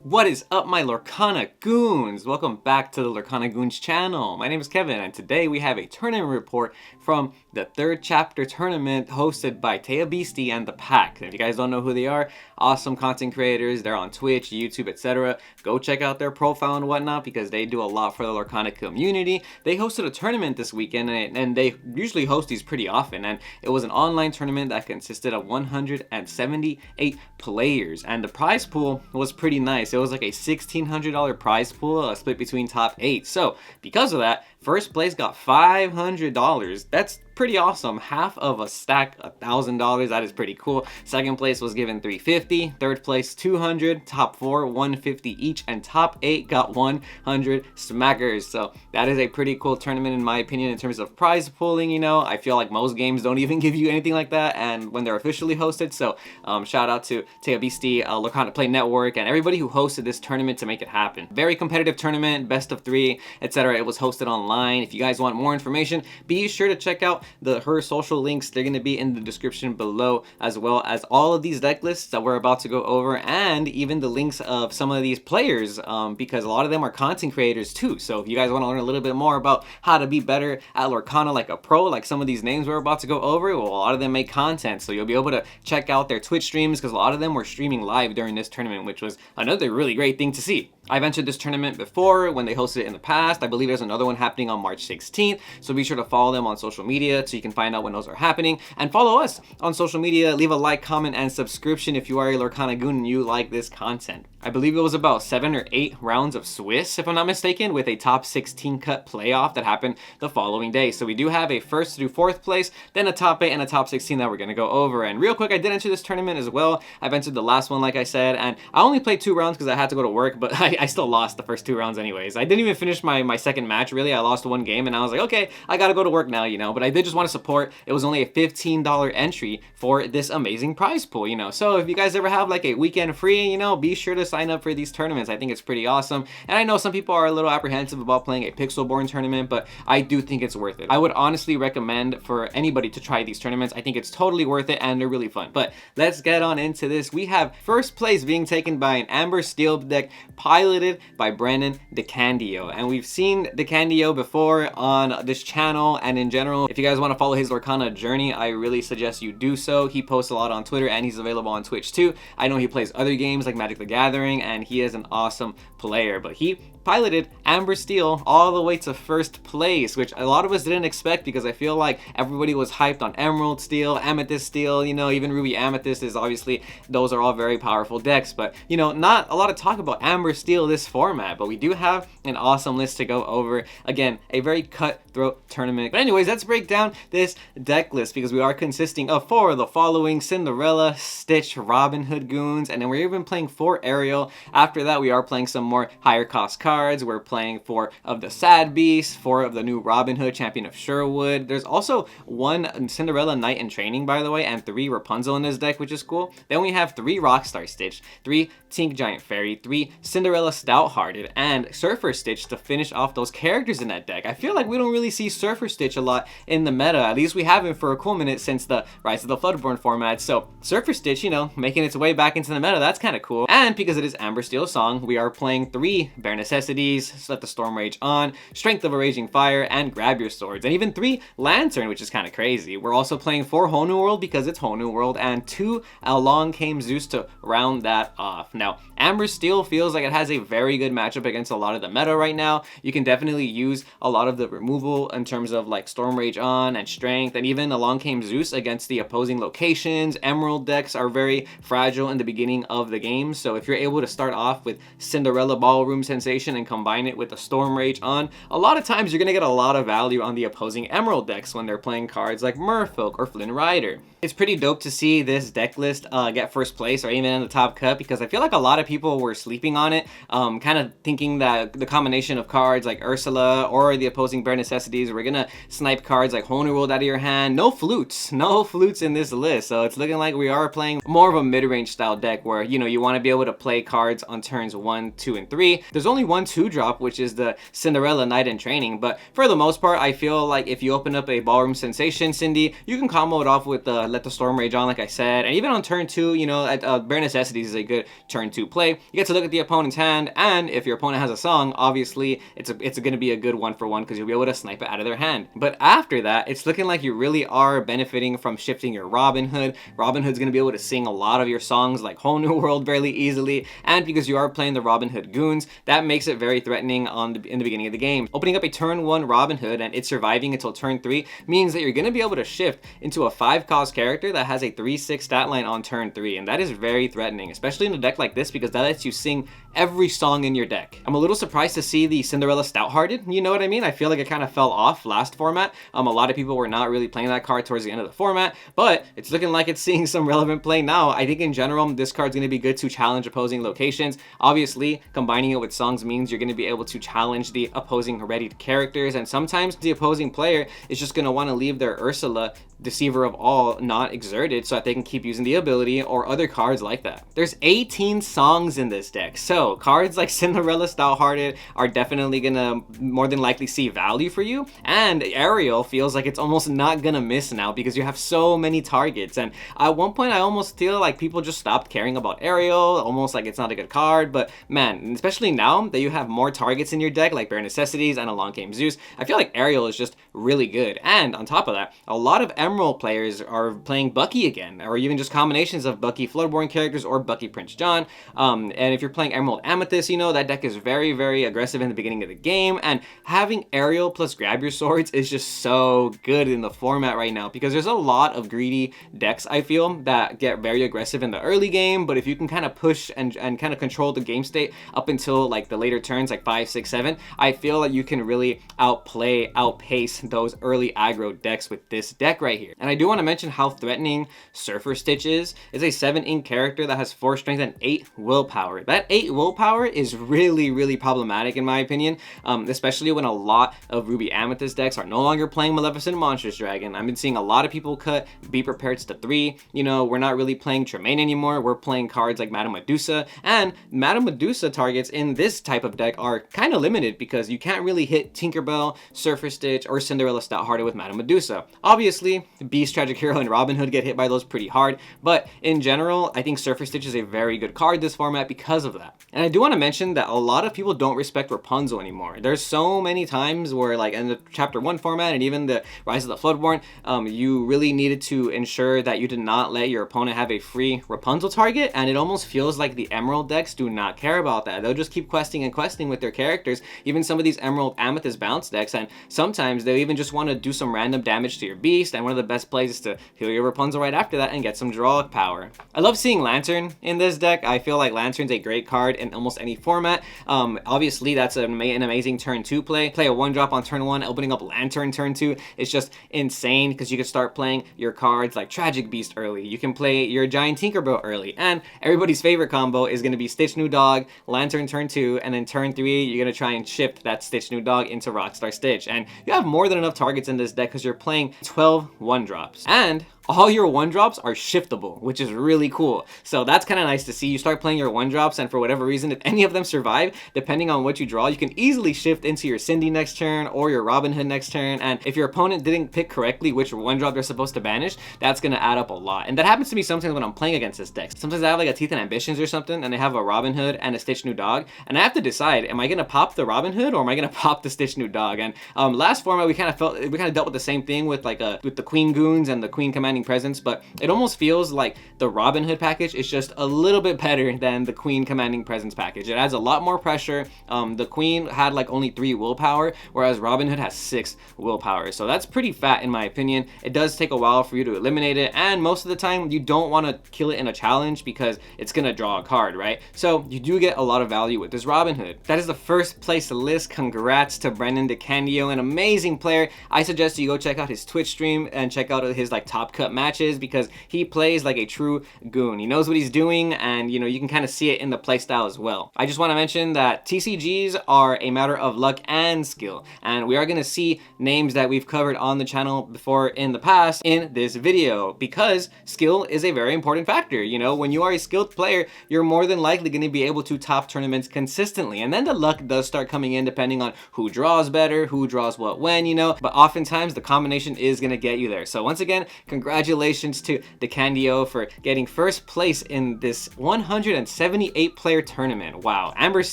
What is up, my Lorcana goons? Welcome back to the Lorcana Goons channel. My name is Kevin, and today we have a tournament report from the third chapter tournament hosted by Amethyst Steel and the Pack. If you guys don't know who they are, awesome content creators. They're on Twitch, YouTube, etc. Go check out their profile and whatnot because they do a lot for the Lorcana community. They hosted a tournament this weekend, and they usually host these pretty often. And it was an online tournament that consisted of 178 players, and the prize pool was pretty nice. It was like a $1,600 prize pool, split between top 8. So because of that, first place got $500. That's pretty awesome. Half of a stack, $1,000. That is pretty cool. Second place was given $350. Third place $200. Top 4 $150 each, and top 8 got 100 smackers. So that is a pretty cool tournament in my opinion in terms of prize pooling. You know, I feel like most games don't even give you anything like that, and when they're officially hosted. So shout out to Amethyst Steel, Lorcana Play Network, and everybody who hosted this tournament to make it happen. Very competitive tournament, best of 3, etc. It was hosted online. If you guys want more information, be sure to check out her social links. They're going to be in the description below, as well as all of these deck lists that we're about to go over, and even the links of some of these players, because a lot of them are content creators too. So if you guys want to learn a little bit more about how to be better at Lorcana like a pro, like some of these names we're about to go over, well, a lot of them make content, so you'll be able to check out their Twitch streams, because a lot of them were streaming live during this tournament, which was another really great thing to see. I've entered this tournament before when they hosted it in the past. I believe there's another one happening on March 16th, so be sure to follow them on social media so you can find out when those are happening, and follow us on social media. Leave a like, comment, and subscription if you are a Lorcana goon and you like this content. I believe it was about 7 or 8 rounds of Swiss, if I'm not mistaken, with a top 16 cut playoff that happened the following day. So we do have a first through 4th place, then a top 8 and a top 16 that we're going to go over. And real quick, I did enter this tournament as well. I've entered the last one, like I said, and I only played 2 rounds because I had to go to work, but I still lost the first 2 rounds anyways. I didn't even finish my second match, really. I lost 1 game, and I was like, okay, I gotta go to work now, you know, but I did just want to support. It was only a $15 entry for this amazing prize pool, you know. So if you guys ever have like a weekend free, you know, be sure to sign up for these tournaments. I think it's pretty awesome, and I know some people are a little apprehensive about playing a Pixelborn tournament, but I do think it's worth it. I would honestly recommend for anybody to try these tournaments. I think it's totally worth it, and they're really fun. But let's get on into this. We have first place being taken by an Amethyst Steel deck piloted by Brandon DeCandio, and we've seen DeCandio before on this channel and in general. If you guys want to follow his Lorcana journey, I really suggest you do so. He posts a lot on Twitter, and he's available on Twitch too. I know he plays other games like Magic the Gathering, and he is an awesome player, but he piloted Amethyst Steel all the way to first place, which a lot of us didn't expect, because I feel like everybody was hyped on Emerald Steel, Amethyst Steel, you know, even Ruby Amethyst is obviously, those are all very powerful decks, but you know, not a lot of talk about Amethyst Steel this format, but we do have an awesome list to go over. Again, a very cutthroat tournament. But anyways, let's break down this deck list, because we are consisting of 4 of the following: Cinderella, Stitch, Robin Hood goons, and then we're even playing 4 Ariel. After that, we are playing some more higher cost cards. We're playing 4 of the Sad Beast, 4 of the new Robin Hood, Champion of Sherwood. There's also 1 Cinderella Knight in Training, by the way, and 3 Rapunzel in this deck, which is cool. Then we have 3 Rockstar Stitch, 3 Tink Giant Fairy, 3 Cinderella Stout-Hearted, and Surfer Stitch to finish off those characters in that deck. I feel like we don't really see Surfer Stitch a lot in the meta. At least we haven't for a cool minute since the Rise of the Floodborn format. So Surfer Stitch, you know, making its way back into the meta, that's kind of cool. And because it is Amethyst Steel's song, we are playing 3 Bare Necessities, Let the Storm Rage On, Strength of a Raging Fire, and Grab Your Swords, and even 3 Lantern, which is kind of crazy. We're also playing 4 Whole New World because it's Whole New World, and 2 Along Came Zeus to round that off. Now, Amethyst Steel feels like it has a very good matchup against a lot of the meta right now. You can definitely use a lot of the removal in terms of like Storm Rage On and Strength, and even Along Came Zeus against the opposing locations. Emerald decks are very fragile in the beginning of the game, so if you're able to start off with Cinderella Ballroom Sensation and combine it with the Storm Rage On, a lot of times you're going to get a lot of value on the opposing Emerald decks when they're playing cards like Merfolk or Flynn Rider. It's pretty dope to see this deck list get first place or even in the top cut, because I feel like a lot of people were sleeping on it, kind of thinking that the combination of cards like Ursula or the opposing Bare Necessities were gonna snipe cards like Whole New World out of your hand. No flutes in this list, so it's looking like we are playing more of a mid-range style deck where, you know, you want to be able to play cards on turns 1, 2, and 3. There's only one 1/2 drop, which is the Cinderella Knight in Training. But for the most part, I feel like if you open up a Ballroom Sensation Cindy, you can combo it off with Let the Storm Rage On, like I said. And even on turn 2, you know, Bare Necessities is a good turn 2 play. You get to look at the opponent's hand, and if your opponent has a song, obviously it's going to be a good 1-for-1 because you'll be able to snipe it out of their hand. But after that, it's looking like you really are benefiting from shifting your Robin Hood. Robin Hood's going to be able to sing a lot of your songs like Whole New World fairly easily, and because you are playing the Robin Hood goons, that makes it very threatening in the beginning of the game. Opening up a turn 1 Robin Hood and it surviving until turn 3 means that you're going to be able to shift into a 5-cost character that has a 3/6 stat line on turn 3, and that is very threatening, especially in a deck like this, because that lets you sing every song in your deck. I'm a little surprised to see the Cinderella Stouthearted, you know what I mean? I feel like it kind of fell off last format. A lot of people were not really playing that card towards the end of the format, but it's looking like it's seeing some relevant play now. I think in general, this card's going to be good to challenge opposing locations. Obviously, combining it with songs means you're going to be able to challenge the opposing readied characters, and sometimes the opposing player is just going to want to leave their Ursula, Deceiver of All, not exerted so that they can keep using the ability or other cards like that. There's 18 songs in this deck, so cards like Cinderella Stouthearted are definitely gonna more than likely see value for you, and Ariel feels like it's almost not gonna miss now because you have so many targets. And at one point I almost feel like people just stopped caring about Ariel, almost like it's not a good card, but man, especially now that you have more targets in your deck like Bare Necessities and Along Came Zeus, I feel like Ariel is just really good. And on top of that, a lot of Emerald players are playing Bucky again, or even just combinations of Bucky Floodborne characters or Bucky Prince John. And if you're playing Emerald Amethyst, you know, that deck is very, very aggressive in the beginning of the game, and having Ariel plus Grab Your Swords is just so good in the format right now because there's a lot of greedy decks, I feel, that get very aggressive in the early game, but if you can kind of push and kind of control the game state up until like the later turns, like 5, 6, 7, I feel like you can really outpace those early aggro decks with this deck right here. And I do want to mention how threatening Surfer Stitch is. It's a 7-ink character that has 4 strength and 8 willpower. That 8 willpower is really, really problematic in my opinion, especially when a lot of Ruby Amethyst decks are no longer playing Maleficent Monstrous Dragon. I've been seeing a lot of people cut Be Prepared to 3. You know, we're not really playing Tremaine anymore. We're playing cards like Madame Medusa, and Madame Medusa targets in this type of deck are kind of limited because you can't really hit Tinkerbell, Surfer Stitch, or Cinderella Stouthearted with Madame Medusa. Obviously, Beast, Tragic Hero, and Robin Hood get hit by those pretty hard, but in general, I think Surfer Stitch is a very good card this format because of that. And I do want to mention that a lot of people don't respect Rapunzel anymore. There's so many times where, like in the Chapter 1 format and even the Rise of the Floodborn, you really needed to ensure that you did not let your opponent have a free Rapunzel target, and it almost feels like the Emerald decks do not care about that. They'll just keep questing and questing with their characters, even some of these Emerald Amethyst bounce decks, and sometimes they even just want to do some random damage to your Beast, and one of the best plays is to heal your Rapunzel right after that and get some draw power. I love seeing Lantern in this deck. I feel like Lantern's a great card in almost any format. Obviously, that's an amazing turn 2 play. Play a 1-drop on turn 1, opening up Lantern turn 2. It's just insane because you can start playing your cards like Tragic Beast early. You can play your Giant Tinkerbell early, and everybody's favorite combo is going to be Stitch New Dog, Lantern turn 2, and then turn 3, you're going to try and shift that Stitch New Dog into Rockstar Stitch. And you have more than enough targets in this deck because you're playing 12 1-drops. And all your 1-drops are shiftable, which is really cool. So that's kind of nice to see. You start playing your 1-drops, and for whatever reason, if any of them survive, depending on what you draw, you can easily shift into your Cindy next turn or your Robin Hood next turn. And if your opponent didn't pick correctly which 1-drop they're supposed to banish, that's going to add up a lot. And that happens to me sometimes when I'm playing against this deck. Sometimes I have like a Teeth and Ambitions or something, and they have a Robin Hood and a Stitch New Dog, and I have to decide, am I going to pop the Robin Hood or am I going to pop the Stitch New Dog? And last format, we kind of dealt with the same thing with like with the Queen Goons and the Queen Commanding Presence, but it almost feels like the Robin Hood package is just a little bit better than the Queen Commanding Presence package. It adds a lot more pressure. The Queen had like only 3 willpower, whereas Robin Hood has 6 willpower. So that's pretty fat in my opinion. It does take a while for you to eliminate it, and most of the time you don't want to kill it in a challenge because it's gonna draw a card, right? So you do get a lot of value with this Robin Hood. That is the first place list. Congrats to Brendan DeCandio, an amazing player. I suggest you go check out his Twitch stream and check out his like top cut cut matches because he plays like a true goon. He knows what he's doing, and you know, you can kind of see it in the playstyle as well. I just want to mention that TCGs are a matter of luck and skill, and we are going to see names that we've covered on the channel before in the past in this video, because skill is a very important factor. You know, when you are a skilled player, you're more than likely going to be able to top tournaments consistently, and then the luck does start coming in depending on who draws better, who draws what when, you know, but oftentimes the combination is going to get you there. So once again, congratulations to the Candio for getting first place in this 178 player tournament. Wow, Amethyst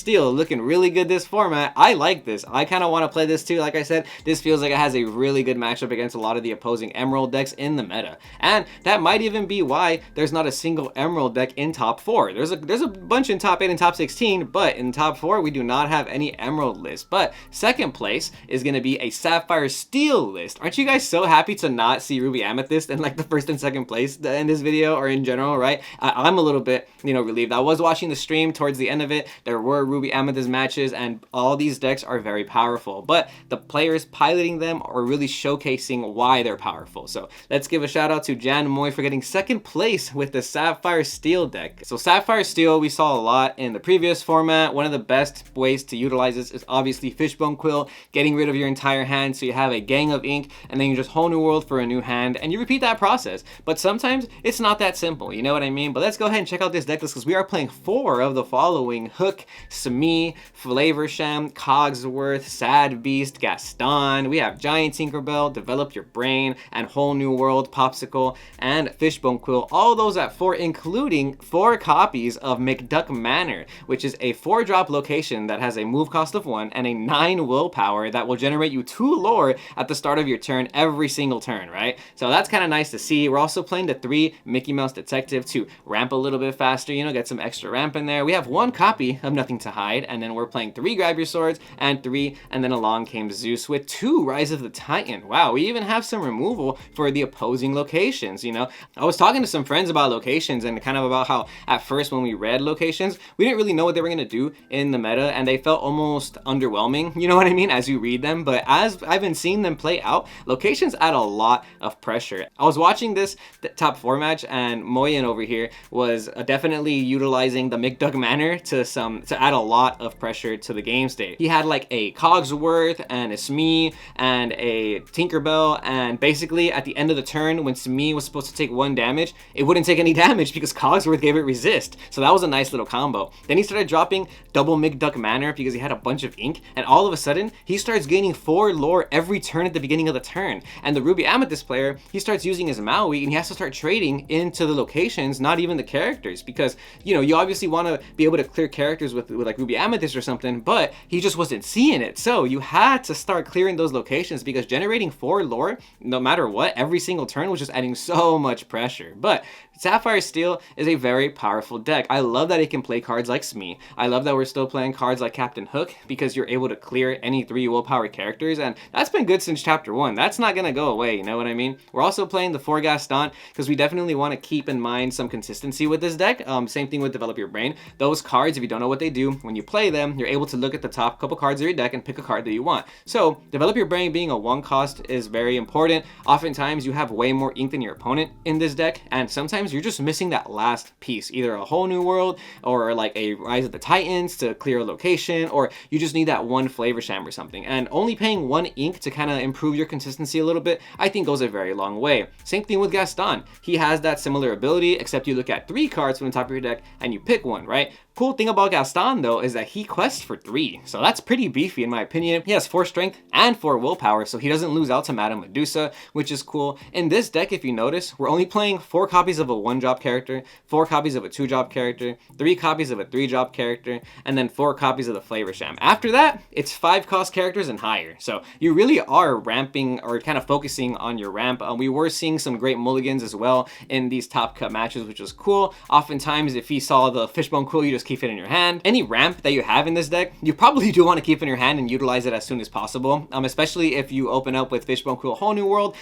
Steel looking really good this format. I like this. I kind of want to play this too. Like I said, this feels like it has a really good matchup against a lot of the opposing Emerald decks in the meta, and that might even be why there's not a single Emerald deck in top 4. There's a bunch in top 8 and top 16, but in top 4 we do not have any Emerald list. But second place is going to be a Sapphire Steel list. Aren't you guys so happy to not see Ruby Amethyst in like the first and second place in this video, or in general, right? I'm a little bit, you know, relieved. I was watching the stream towards the end of it. There were Ruby Amethyst matches, and all these decks are very powerful, but the players piloting them are really showcasing why they're powerful. So let's give a shout out to Jan Moy for getting second place with the Sapphire Steel deck. So Sapphire Steel, we saw a lot in the previous format. One of the best ways to utilize this is obviously Fishbone Quill, getting rid of your entire hand so you have a gang of ink, and then you just whole new world for a new hand, and you repeat that process. But sometimes it's not that simple, you know what I mean? But let's go ahead and check out this deck list, because we are playing 4 of the following: Hook, Smee, Flavorsham, Cogsworth, Sad Beast, Gaston. We have Giant Tinkerbell, Develop Your Brain, and Whole New World, Popsicle, and Fishbone Quill. All those at 4, including 4 copies of McDuck Manor, which is a 4-drop location that has a move cost of 1 and a 9 willpower that will generate you 2 lore at the start of your turn every single turn, right? So that's kind of nice to see. We're also playing the 3 Mickey Mouse Detective to ramp a little bit faster, you know, get some extra ramp in there. We have 1 copy of Nothing to Hide, and then we're playing 3 Grab Your Swords and 3, and then along came Zeus with 2 Rise of the Titan. Wow, we even have some removal for the opposing locations, you know. I was talking to some friends about locations and kind of about how at first when we read locations, we didn't really know what they were going to do in the meta, and they felt almost underwhelming, you know what I mean, as you read them. But as I've been seeing them play out, locations add a lot of pressure. I was watching this top 4 match, and Moyen over here was definitely utilizing the McDuck Manor to add a lot of pressure to the game state. He had like a Cogsworth and a Smee and a Tinkerbell, and basically at the end of the turn when Smee was supposed to take 1 damage, it wouldn't take any damage because Cogsworth gave it resist. So that was a nice little combo. Then he started dropping double McDuck Manor because he had a bunch of ink, and all of a sudden he starts gaining 4 lore every turn at the beginning of the turn. And the Ruby Amethyst player, he starts using his Maui, and he has to start trading into the locations, not even the characters, because, you know, you obviously want to be able to clear characters with like Ruby Amethyst or something, but he just wasn't seeing it. So you had to start clearing those locations, because generating 4 lore, no matter what, every single turn was just adding so much pressure. But Sapphire Steel is a very powerful deck. I love that it can play cards like Smee. I love that we're still playing cards like Captain Hook, because you're able to clear any 3 willpower characters, and that's been good since chapter 1. That's not gonna go away, you know what I mean? We're also playing the 4 Gaston because we definitely want to keep in mind some consistency with this deck. Same thing with Develop Your Brain. Those cards, if you don't know what they do, when you play them, you're able to look at the top couple cards of your deck and pick a card that you want. So Develop Your Brain being a 1 cost is very important. Oftentimes you have way more ink than your opponent in this deck, and sometimes you're just missing that last piece, either a Whole New World or like a Rise of the Titans to clear a location, or you just need that 1 Flavorsham or something. And only paying 1 ink to kind of improve your consistency a little bit, I think goes a very long way. Same thing with Gaston. He has that similar ability, except you look at 3 cards from the top of your deck and you pick one, right? Cool thing about Gaston though is that he quests for 3, so that's pretty beefy in my opinion. He has 4 strength and 4 willpower, so he doesn't lose out to Madame Medusa, which is cool. In this deck, if you notice, we're only playing 4 copies of a 1-drop character, 4 copies of a 2-drop character, 3 copies of a 3-drop character, and then 4 copies of the Flavorsham. After that, it's 5 cost characters and higher, so you really are ramping or kind of focusing on your ramp. We were seeing some great mulligans as well in these top cut matches, which was cool. Oftentimes, if he saw the Fishbone Quill, you just keep it in your hand. Any ramp that you have in this deck, you probably do want to keep in your hand and utilize it as soon as possible, especially if you open up with Fishbone Quill Whole New World.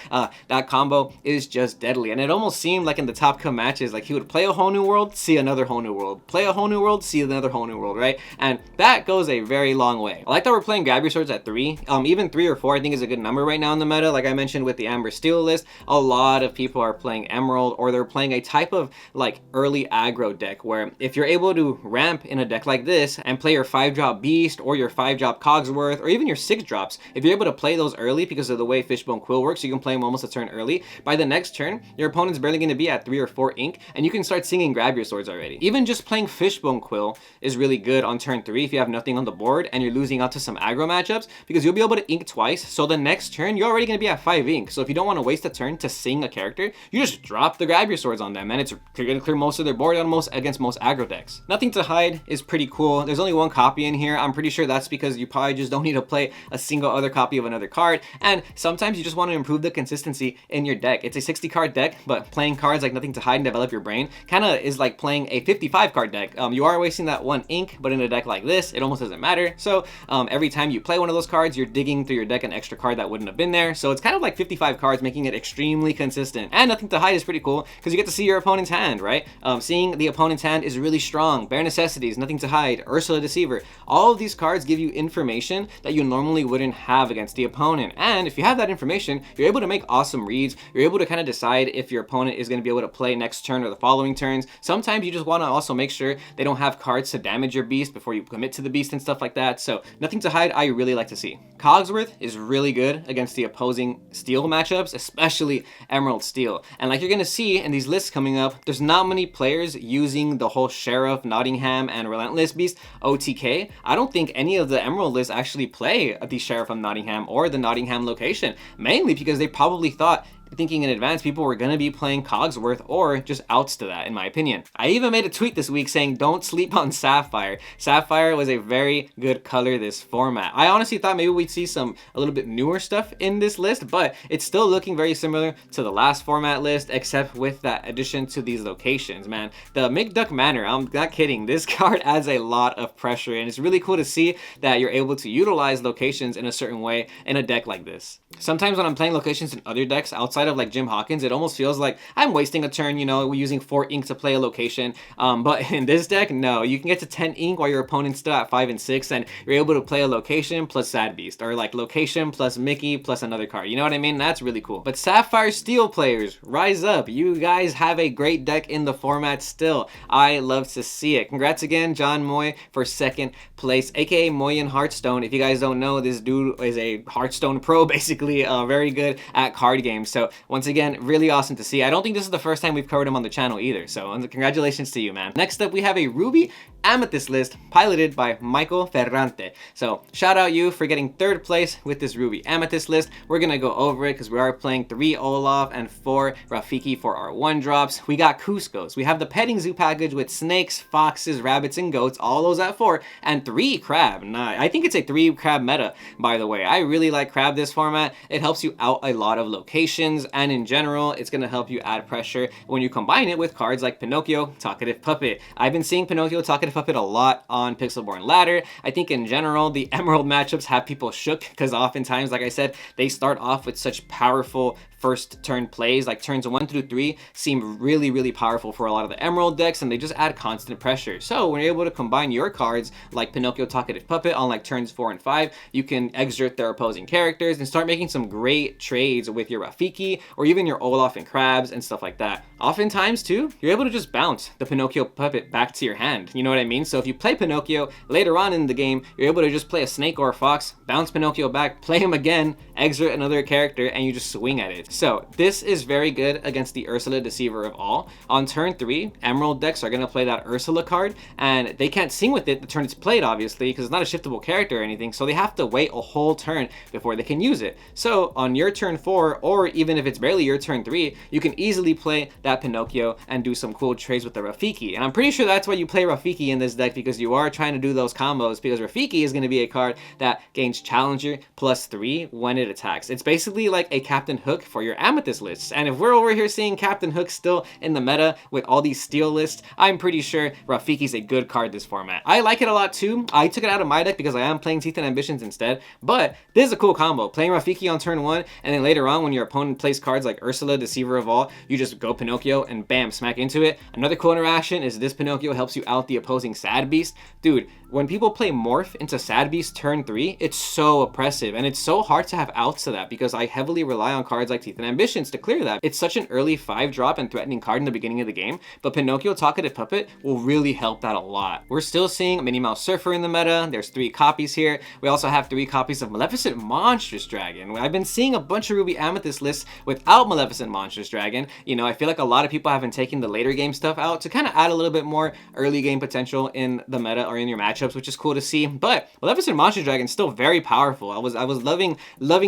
That combo is just deadly, and it almost seemed like in the top cut matches, like he would play a Whole New World, see another Whole New World, play a Whole New World, see another Whole New World, right? And that goes a very long way. I like that we're playing Grab Your Swords at 3. Even 3 or 4 I think is a good number right now in the meta. Like I mentioned with the Amethyst Steel list, a lot lot of people are playing Emerald, or they're playing a type of like early aggro deck where if you're able to ramp in a deck like this and play your 5-drop Beast or your 5-drop Cogsworth or even your 6-drops, if you're able to play those early because of the way Fishbone Quill works, you can play them almost a turn early. By the next turn, your opponent's barely going to be at 3 or 4 ink, and you can start singing Grab Your Swords already. Even just playing Fishbone Quill is really good on turn 3 if you have nothing on the board and you're losing out to some aggro matchups, because you'll be able to ink twice, so the next turn you're already going to be at 5 ink. So if you don't want to waste a turn to sing a character, you just drop the Grab Your Swords on them, and you're going to clear most of their board against most aggro decks. Nothing to Hide is pretty cool. There's only one copy in here. I'm pretty sure that's because you probably just don't need to play a single other copy of another card, and sometimes you just want to improve the consistency in your deck. It's a 60 card deck, but playing cards like Nothing to Hide and Develop Your Brain kind of is like playing a 55 card deck. You are wasting that 1 ink, but in a deck like this, it almost doesn't matter. So every time you play one of those cards, you're digging through your deck an extra card that wouldn't have been there. So it's kind of like 55 cards, making it extremely consistent. And Nothing to Hide is pretty cool because you get to see your opponent's hand, right? Seeing the opponent's hand is really strong. Bare Necessities, Nothing to Hide, Ursula Deceiver. All of these cards give you information that you normally wouldn't have against the opponent. And if you have that information, you're able to make awesome reads. You're able to kind of decide if your opponent is going to be able to play next turn or the following turns. Sometimes you just want to also make sure they don't have cards to damage your beast before you commit to the beast and stuff like that. So Nothing to Hide, I really like to see. Cogsworth is really good against the opposing steel matchups, especially Emerald Steel. And like you're going to see in these lists coming up, there's not many players using the whole Sheriff, Nottingham, and Relentless Beast OTK. I don't think any of the Emerald lists actually play the Sheriff of Nottingham or the Nottingham location, mainly because they probably thought, thinking in advance, people were going to be playing Cogsworth or just outs to that, in my opinion. I even made a tweet this week saying don't sleep on Sapphire. Sapphire was a very good color this format. I honestly thought maybe we'd see a little bit newer stuff in this list, but it's still looking very similar to the last format list, except with that addition to these locations, man. The McDuck Manor, I'm not kidding, this card adds a lot of pressure, and it's really cool to see that you're able to utilize locations in a certain way in a deck like this. Sometimes when I'm playing locations in other decks outside of like Jim Hawkins, it almost feels like I'm wasting a turn, you know, we're using 4 ink to play a location. But in this deck, no, you can get to 10 ink while your opponent's still at 5 and 6, and you're able to play a location plus Sad Beast, or like location plus Mickey plus another card. You know what I mean? That's really cool. But Sapphire Steel players, rise up. You guys have a great deck in the format still. I love to see it. Congrats again, John Moy, for 2nd place, aka Moyen Hearthstone. If you guys don't know, this dude is a Hearthstone pro, basically, very good at card games. So once again, really awesome to see. I don't think this is the first time we've covered him on the channel either, so congratulations to you, man. Next up, we have a Ruby Amethyst list piloted by Michael Ferrante. So shout out you for getting 3rd place with this Ruby Amethyst list. We're gonna go over it because we are playing 3 Olaf and 4 Rafiki for our 1-drops. We got Cuscos. We have the Petting Zoo package with snakes, foxes, rabbits, and goats, all those at 4, and 3 crab. Nah, I think it's a 3 crab meta, by the way. I really like crab this format. It helps you out a lot of locations, and in general, it's gonna help you add pressure when you combine it with cards like Pinocchio, Talkative Puppet. I've been seeing Pinocchio, Talkative Puppet a lot on Pixelborn Ladder. I think in general, the Emerald matchups have people shook because oftentimes, like I said, they start off with such powerful first turn plays. Like turns 1 through 3 seem really, really powerful for a lot of the Emerald decks, and they just add constant pressure. So when you're able to combine your cards like Pinocchio, Talkative Puppet on like turns 4 and 5, you can exert their opposing characters and start making some great trades with your Rafiki or even your Olaf and Crabs and stuff like that. Oftentimes too, you're able to just bounce the Pinocchio Puppet back to your hand. You know what I mean? So if you play Pinocchio later on in the game, you're able to just play a snake or a fox, bounce Pinocchio back, play him again, exert another character, and you just swing at it. So this is very good against the Ursula Deceiver of all. On turn 3, Emerald decks are going to play that Ursula card, and they can't sing with it the turn it's played, obviously, because it's not a shiftable character or anything, so they have to wait a whole turn before they can use it. So on your turn 4, or even if it's barely your turn 3, you can easily play that Pinocchio and do some cool trades with the Rafiki. And I'm pretty sure that's why you play Rafiki in this deck, because you are trying to do those combos, because Rafiki is going to be a card that gains Challenger +3 when it attacks. It's basically like a Captain Hook for your Amethyst lists. And if we're over here seeing Captain Hook still in the meta with all these steel lists, I'm pretty sure Rafiki's a good card this format. I like it a lot too. I took it out of my deck because I am playing Teeth and Ambitions instead, but this is a cool combo. Playing Rafiki on turn 1, and then later on when your opponent plays cards like Ursula, Deceiver of all, you just go Pinocchio and bam, smack into it. Another cool interaction is this Pinocchio helps you out the opposing Sad Beast. Dude, when people play Morph into Sad Beast turn 3, it's so oppressive, and it's so hard to have outs to that because I heavily rely on cards like Teeth Teeth and Ambitions to clear that. It's such an early 5-drop and threatening card in the beginning of the game, but Pinocchio Talkative Puppet will really help that a lot. We're still seeing Minnie Mouse Surfer in the meta. There's 3 copies here. We also have 3 copies of Maleficent Monstrous Dragon. I've been seeing a bunch of Ruby Amethyst lists without Maleficent Monstrous Dragon. You know, I feel like a lot of people have been taking the later game stuff out to kind of add a little bit more early game potential in the meta or in your matchups, which is cool to see. But Maleficent Monstrous Dragon is still very powerful. I was loving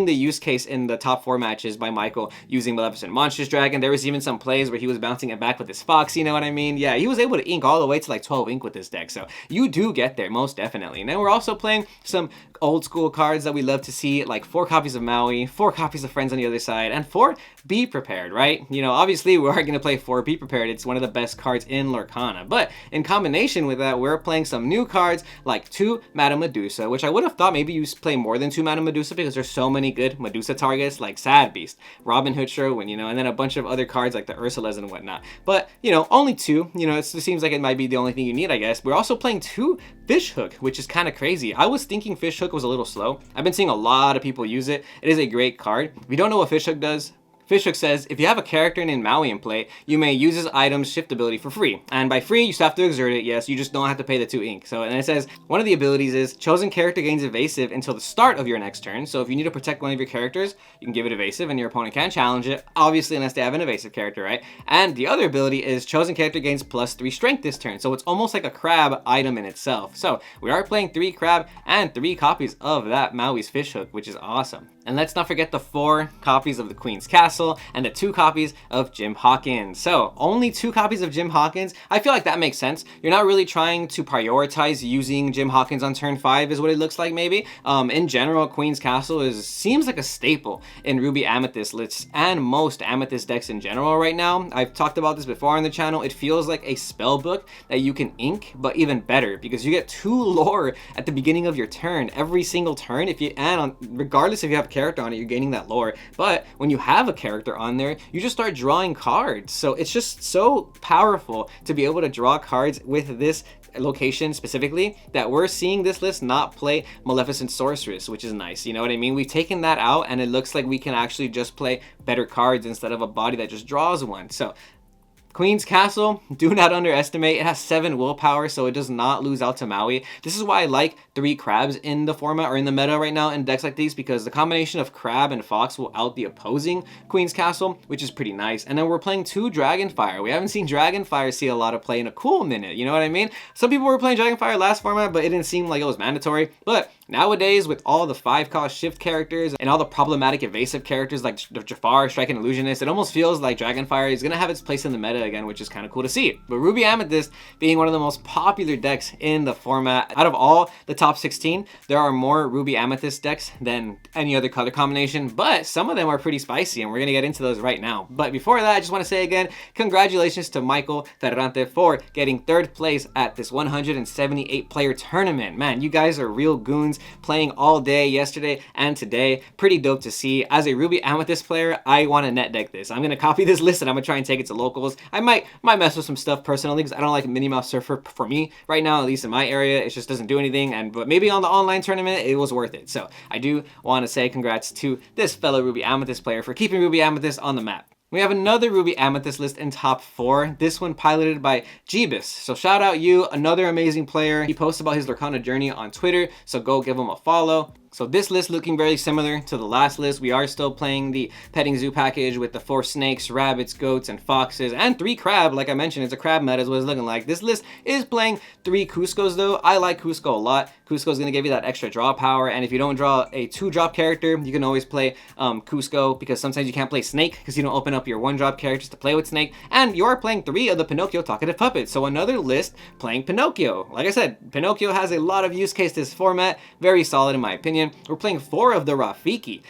the use case in the top 4 matches by Michael using Maleficent Monstrous Dragon. There was even some plays where he was bouncing it back with his fox, you know what I mean? Yeah, he was able to ink all the way to like 12 ink with this deck, so you do get there most definitely. And then we're also playing some old school cards that we love to see, like 4 copies of Maui, 4 copies of Friends on the Other Side, and 4 Be Prepared, right? You know, obviously we are going to play 4 Be Prepared. It's one of the best cards in Lorcana, but in combination with that, we're playing some new cards like 2 Madame Medusa, which I would have thought maybe you play more than 2 Madame Medusa because there's so many good Medusa targets like Sad Beast, Robin Hood Sherwin, you know, and then a bunch of other cards like the Ursulas and whatnot. But, you know, only 2, you know, it seems like it might be the only thing you need, I guess. We're also playing 2 Fishhook, which is kind of crazy. I was thinking Fishhook was a little slow. I've been seeing a lot of people use it. It is a great card. If you don't know what Fishhook does, Fishhook says, if you have a character named Maui in play, you may use his item's shift ability for free. And by free, you still have to exert it, yes, you just don't have to pay the 2 ink. So, and it says, one of the abilities is, chosen character gains evasive until the start of your next turn. So if you need to protect one of your characters, you can give it evasive and your opponent can't challenge it, obviously unless they have an evasive character, right? And the other ability is, chosen character gains +3 strength this turn. So it's almost like a crab item in itself. So we are playing 3 crab and 3 copies of that Maui's Fishhook, which is awesome. And let's not forget the 4 copies of the Queen's Castle and the 2 copies of Jim Hawkins. So only 2 copies of Jim Hawkins. I feel like that makes sense. You're not really trying to prioritize using Jim Hawkins on turn 5 is what it looks like maybe. In general, Queen's Castle seems like a staple in Ruby Amethyst lists and most Amethyst decks in general right now. I've talked about this before on the channel. It feels like a spell book that you can ink, but even better because you get 2 lore at the beginning of your turn every single turn. If you add on, regardless if you have a character on it, you're gaining that lore. But when you have a character on there, you just start drawing cards. So it's just so powerful to be able to draw cards with this location specifically that we're seeing this list not play Maleficent Sorceress, which is nice. You know what I mean? We've taken that out and it looks like we can actually just play better cards instead of a body that just draws one. So Queen's Castle, do not underestimate. It has 7 willpower, so it does not lose out to Maui. This is why I like 3 crabs in the format or in the meta right now in decks like these, because the combination of crab and fox will out the opposing Queen's Castle, which is pretty nice. And then we're playing 2 Dragonfire. We haven't seen Dragonfire see a lot of play in a cool minute, you know what I mean? Some people were playing Dragonfire last format, but it didn't seem like it was mandatory. But nowadays, with all the 5-cost shift characters and all the problematic evasive characters like Jafar, Strike and Illusionist, it almost feels like Dragonfire is going to have its place in the meta again, which is kind of cool to see. But Ruby Amethyst being one of the most popular decks in the format, out of all the top 16, there are more Ruby Amethyst decks than any other color combination, but some of them are pretty spicy and we're going to get into those right now. But before that, I just want to say again, congratulations to Michael Ferrante for getting 3rd place at this 178 player tournament. Man, you guys are real goons, playing all day yesterday and today. Pretty dope to see. As a Ruby Amethyst player, I want to net deck this. I'm going to copy this list and I'm going to try and take it to locals. I might mess with some stuff personally because I don't like Minnie Mouse Surfer for me right now, at least in my area. It just doesn't do anything, but maybe on the online tournament it was worth it. So I do want to say congrats to this fellow Ruby Amethyst player for keeping Ruby Amethyst on the map. We have another Ruby Amethyst list in top 4, this one piloted by Jeebus. So shout out you, another amazing player. He posts about his Lorcana journey on Twitter, so go give him a follow. So this list looking very similar to the last list. We are still playing the Petting Zoo package with the 4 snakes, rabbits, goats, and foxes, and 3 crab. Like I mentioned, it's a crab meta is what it's looking like. This list is playing 3 Cuscos though. I like Cusco a lot. Cusco is going to give you that extra draw power, and if you don't draw a 2-drop character, you can always play Cusco, because sometimes you can't play Snake because you don't open up your 1-drop characters to play with Snake, and you are playing 3 of the Pinocchio Talkative Puppets. So another list playing Pinocchio. Like I said, Pinocchio has a lot of use case this format. Very solid in my opinion. We're playing 4 of the Rafiki,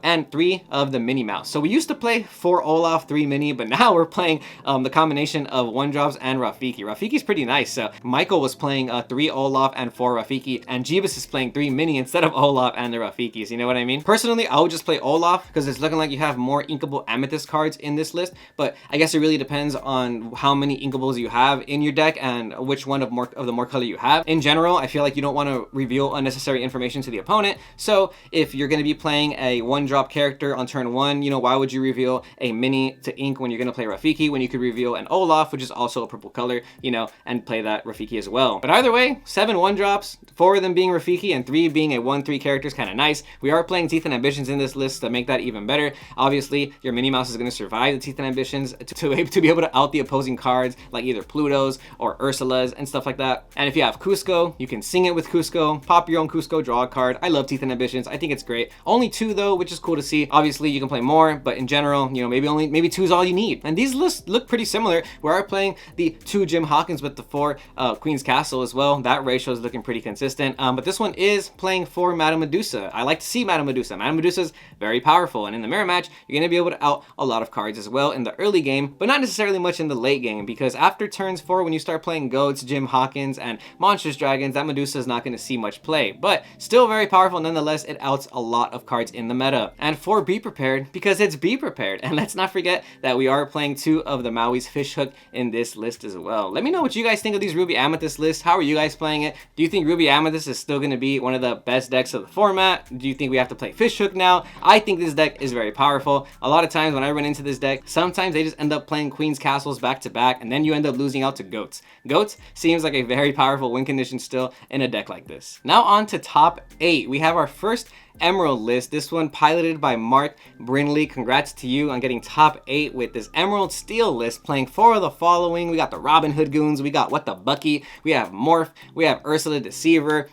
and 3 of the Minnie Mouse. So we used to play 4 Olaf, 3 Minnie, but now we're playing the combination of 1-drops and Rafiki. Rafiki's pretty nice. So Michael was playing 3 Olaf and 4 Rafiki, and Jeebus is playing 3 Minnie instead of Olaf and the Rafikis. You know what I mean? Personally, I would just play Olaf because it's looking like you have more inkable Amethyst cards in this list, but I guess it really depends on how many inkables you have in your deck and which one of the more color you have. In general, I feel like you don't want to reveal unnecessary information to the opponent, So if you're going to be playing a 1-drop character on turn 1, you know, why would you reveal a mini to ink when you're going to play Rafiki, when you could reveal an Olaf, which is also a purple color, you know, and play that Rafiki as well. But either way, 7 1-drops, 4 of them being Rafiki and 3 being a 1/3 character is kind of nice. We are playing Teeth and Ambitions in this list to make that even better. Obviously, your Minnie Mouse is going to survive the Teeth and Ambitions to be able to out the opposing cards, like either Pluto's or Ursula's and stuff like that. And if you have Cusco, you can sing it with Cusco, pop your own Cusco, draw a card. I love Teeth and Ambitions. I think it's great. Only 2 though, which is cool to see. Obviously, you can play more, but in general, you know, maybe 2 is all you need. And these lists look pretty similar. We are playing the 2 Jim Hawkins with the 4 Queen's Castle as well. That ratio is looking pretty consistent. But this one is playing for Madame Medusa. I like to see Madame Medusa. Madame Medusa is very powerful, and in the mirror match, you're going to be able to out a lot of cards as well in the early game, but not necessarily much in the late game, because after turns 4, when you start playing Goats, Jim Hawkins, and Monstrous Dragons, that Medusa is not going to see much play, but still very powerful nonetheless. It outs a lot of cards in the meta. And for Be Prepared, because it's Be Prepared, and let's not forget that we are playing 2 of the Maui's Fishhook in this list as well. Let me know what you guys think of these Ruby Amethyst lists. How are you guys playing it? Do you think Ruby Amethyst is still going to be one of the best decks of the format? Do you think we have to play Fishhook now? I think this deck is very powerful. A lot of times when I run into this deck, sometimes they just end up playing Queen's Castles back to back, and then you end up losing out to Goats. Goats seems like a very powerful win condition still in a deck like this. Now on to top 8. We have our first Emerald list. This one piloted by Mark Brinley. Congrats to you on getting top 8 with this Emerald Steel list, playing 4 of the following. We got the Robin Hood Goons, we got What the Bucky, we have Morph, we have Ursula Deceiver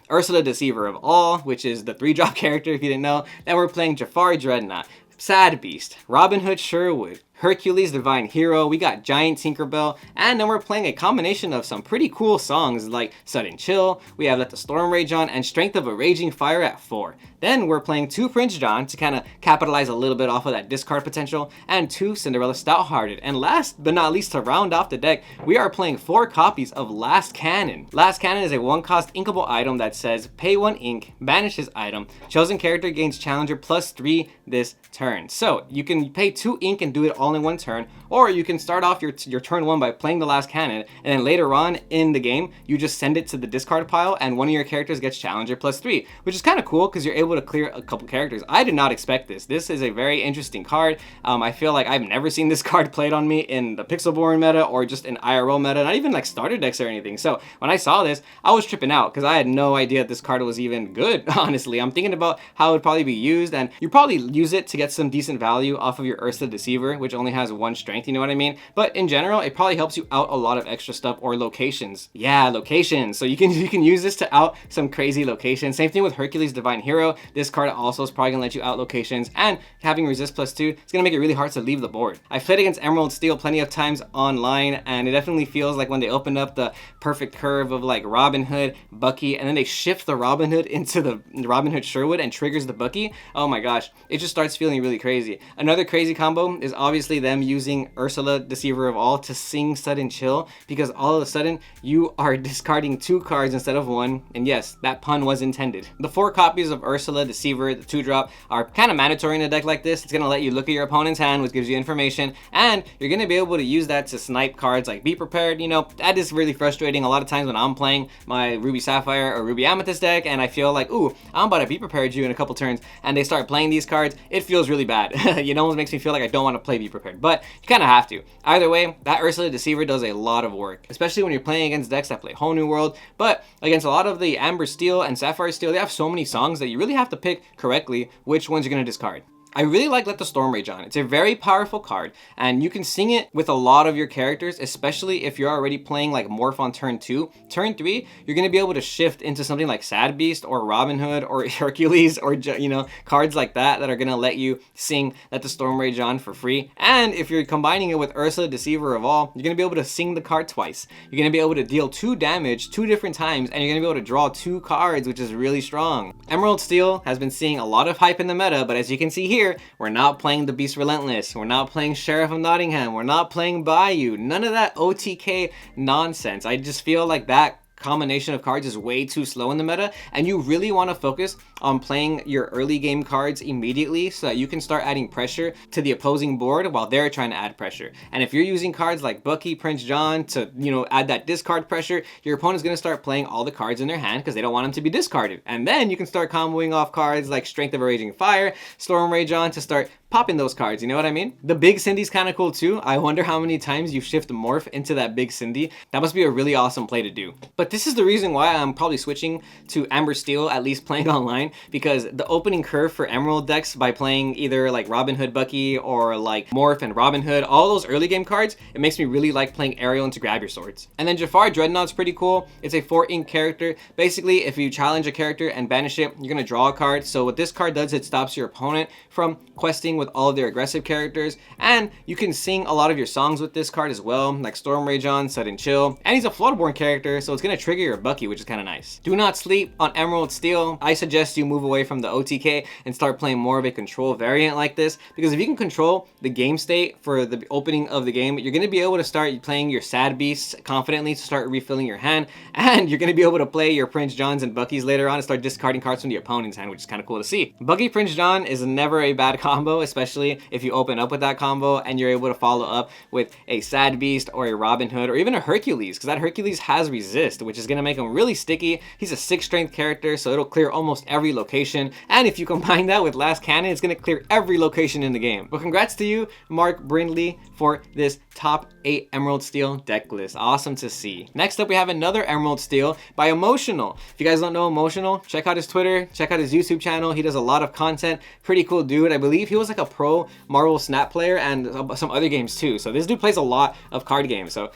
of All, which is the 3-drop character if you didn't know. Then we're playing Jafari Dreadnought, Sad Beast, Robin Hood Sherwood, Hercules Divine Hero, we got Giant Tinkerbell, and then we're playing a combination of some pretty cool songs like Sudden Chill, we have Let the Storm Rage On, and Strength of a Raging Fire at 4. Then we're playing 2 Prince John to kind of capitalize a little bit off of that discard potential, and 2 Cinderella Stouthearted. And last but not least, to round off the deck, we are playing 4 copies of Last Cannon. Last Cannon is a 1-cost inkable item that says pay 1 ink, banish this item, chosen character gains challenger +3 this turn. So you can pay 2 ink and do it all in 1 turn, or you can start off your turn 1 by playing the Last Cannon, and then later on in the game, you just send it to the discard pile, and one of your characters gets challenger +3, which is kind of cool because you're able to clear a couple characters. I did not expect this. This is a very interesting card. I feel like I've never seen this card played on me in the Pixelborn meta or just in IRL meta, not even like starter decks or anything. So when I saw this, I was tripping out because I had no idea this card was even good, honestly. I'm thinking about how it would probably be used, and you probably use it to get some decent value off of your Ursula Deceiver, which only has 1 strength, you know what I mean? But in general, it probably helps you out a lot of extra stuff or locations. Yeah, locations. So you can use this to out some crazy locations. Same thing with Hercules Divine Hero. This card also is probably gonna let you out locations, and having resist +2, it's gonna make it really hard to leave the board. I've played against Emerald Steel plenty of times online, and it definitely feels like when they opened up the perfect curve of like Robin Hood, Bucky, and then they shift the Robin Hood into the Robin Hood Sherwood and triggers the Bucky. Oh my gosh, it just starts feeling really crazy. Another crazy combo is obviously them using Ursula Deceiver of All to sing Sudden Chill, because all of a sudden you are discarding 2 cards instead of 1, and yes, that pun was intended. The 4 copies of Ursula Deceiver, the 2-drop, are kind of mandatory in a deck like this. It's going to let you look at your opponent's hand, which gives you information, and you're going to be able to use that to snipe cards like Be Prepared. You know, that is really frustrating a lot of times when I'm playing my Ruby Sapphire or Ruby Amethyst deck, and I feel like, ooh, I'm about to Be Prepared you in a couple turns, and they start playing these cards. It feels really bad. It almost makes me feel like I don't want to play Be Prepared, but you kind of have to. Either way, that Ursula Deceiver does a lot of work, especially when you're playing against decks that play Whole New World, but against a lot of the Amber Steel and Sapphire Steel, they have so many songs that you really have to pick correctly which ones you're going to discard. I really like Let the Storm Rage On. It's a very powerful card, and you can sing it with a lot of your characters, especially if you're already playing like Morph on turn 2. Turn 3, you're going to be able to shift into something like Sad Beast or Robin Hood or Hercules or, you know, cards like that that are going to let you sing Let the Storm Rage On for free. And if you're combining it with Ursula Deceiver of All, you're going to be able to sing the card twice. You're going to be able to deal 2 damage 2 different times, and you're going to be able to draw 2 cards, which is really strong. Emerald Steel has been seeing a lot of hype in the meta, but as you can see here, we're not playing the Beast Relentless, we're not playing Sheriff of Nottingham, we're not playing Bayou, none of that OTK nonsense. I just feel like that combination of cards is way too slow in the meta, and you really want to focus on playing your early game cards immediately so that you can start adding pressure to the opposing board while they're trying to add pressure. And if you're using cards like Bucky, Prince John to, add that discard pressure, your opponent's going to start playing all the cards in their hand because they don't want them to be discarded. And then you can start comboing off cards like Strength of a Raging Fire, Storm Rage on to start popping those cards, you know what I mean? The Big Cindy's kind of cool too. I wonder how many times you shift Morph into that Big Cindy. That must be a really awesome play to do. But this is the reason why I'm probably switching to Amber Steel, at least playing online, because the opening curve for Emerald decks by playing either like Robin Hood Bucky or like Morph and Robin Hood, all those early game cards, it makes me really like playing Ariel into Grab Your Swords. And then Jafar Dreadnought's pretty cool. It's a 4-ink character. Basically, if you challenge a character and banish it, you're gonna draw a card. So what this card does, it stops your opponent from questing with all of their aggressive characters, and you can sing a lot of your songs with this card as well, like Storm Rage on, Sudden Chill, and he's a Floodborn character, so it's gonna trigger your Bucky, which is kind of nice. Do not sleep on Emerald Steel. I suggest you move away from the OTK and start playing more of a control variant like this, because if you can control the game state for the opening of the game, you're gonna be able to start playing your Sad Beasts confidently to start refilling your hand, and you're gonna be able to play your Prince Johns and Buckys later on and start discarding cards from the opponent's hand, which is kind of cool to see. Bucky Prince John is never a bad combo, especially if you open up with that combo and you're able to follow up with a Sad Beast or a Robin Hood or even a Hercules, because that Hercules has resist, which is going to make him really sticky. He's a 6 strength character, so it'll clear almost every location, and if you combine that with Last Cannon, it's going to clear every location in the game. But congrats to you, Mark Brindley, for this top 8 Emerald Steel deck list. Awesome to see. Next up, we have another Emerald Steel by Emotional. If you guys don't know Emotional, check out his Twitter, check out his YouTube channel. He does a lot of content. Pretty cool dude. I believe he was like a pro Marvel Snap player and some other games too. So this dude plays a lot of card games. So,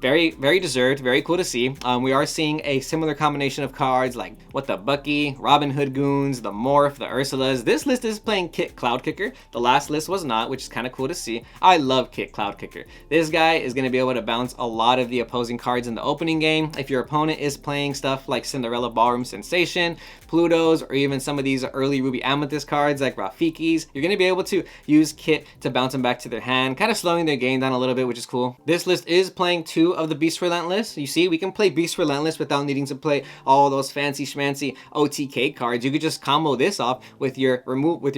very, very deserved, very cool to see. We are seeing a similar combination of cards like the Bucky, Robin Hood Goons, the Morph, the Ursulas. This list is playing Kit Cloudkicker. The last list was not, which is kind of cool to see. I love Kit Cloudkicker. This guy is going to be able to bounce a lot of the opposing cards in the opening game. If your opponent is playing stuff like Cinderella Ballroom Sensation, Plutos, or even some of these early Ruby Amethyst cards like Rafiki's, you're going to be able to use Kit to bounce them back to their hand, kind of slowing their game down a little bit, which is cool. This list is playing 2 of the Beast Relentless. You see, we can play Beast Relentless without needing to play all those fancy schmancy OTK cards. You could just combo this off with your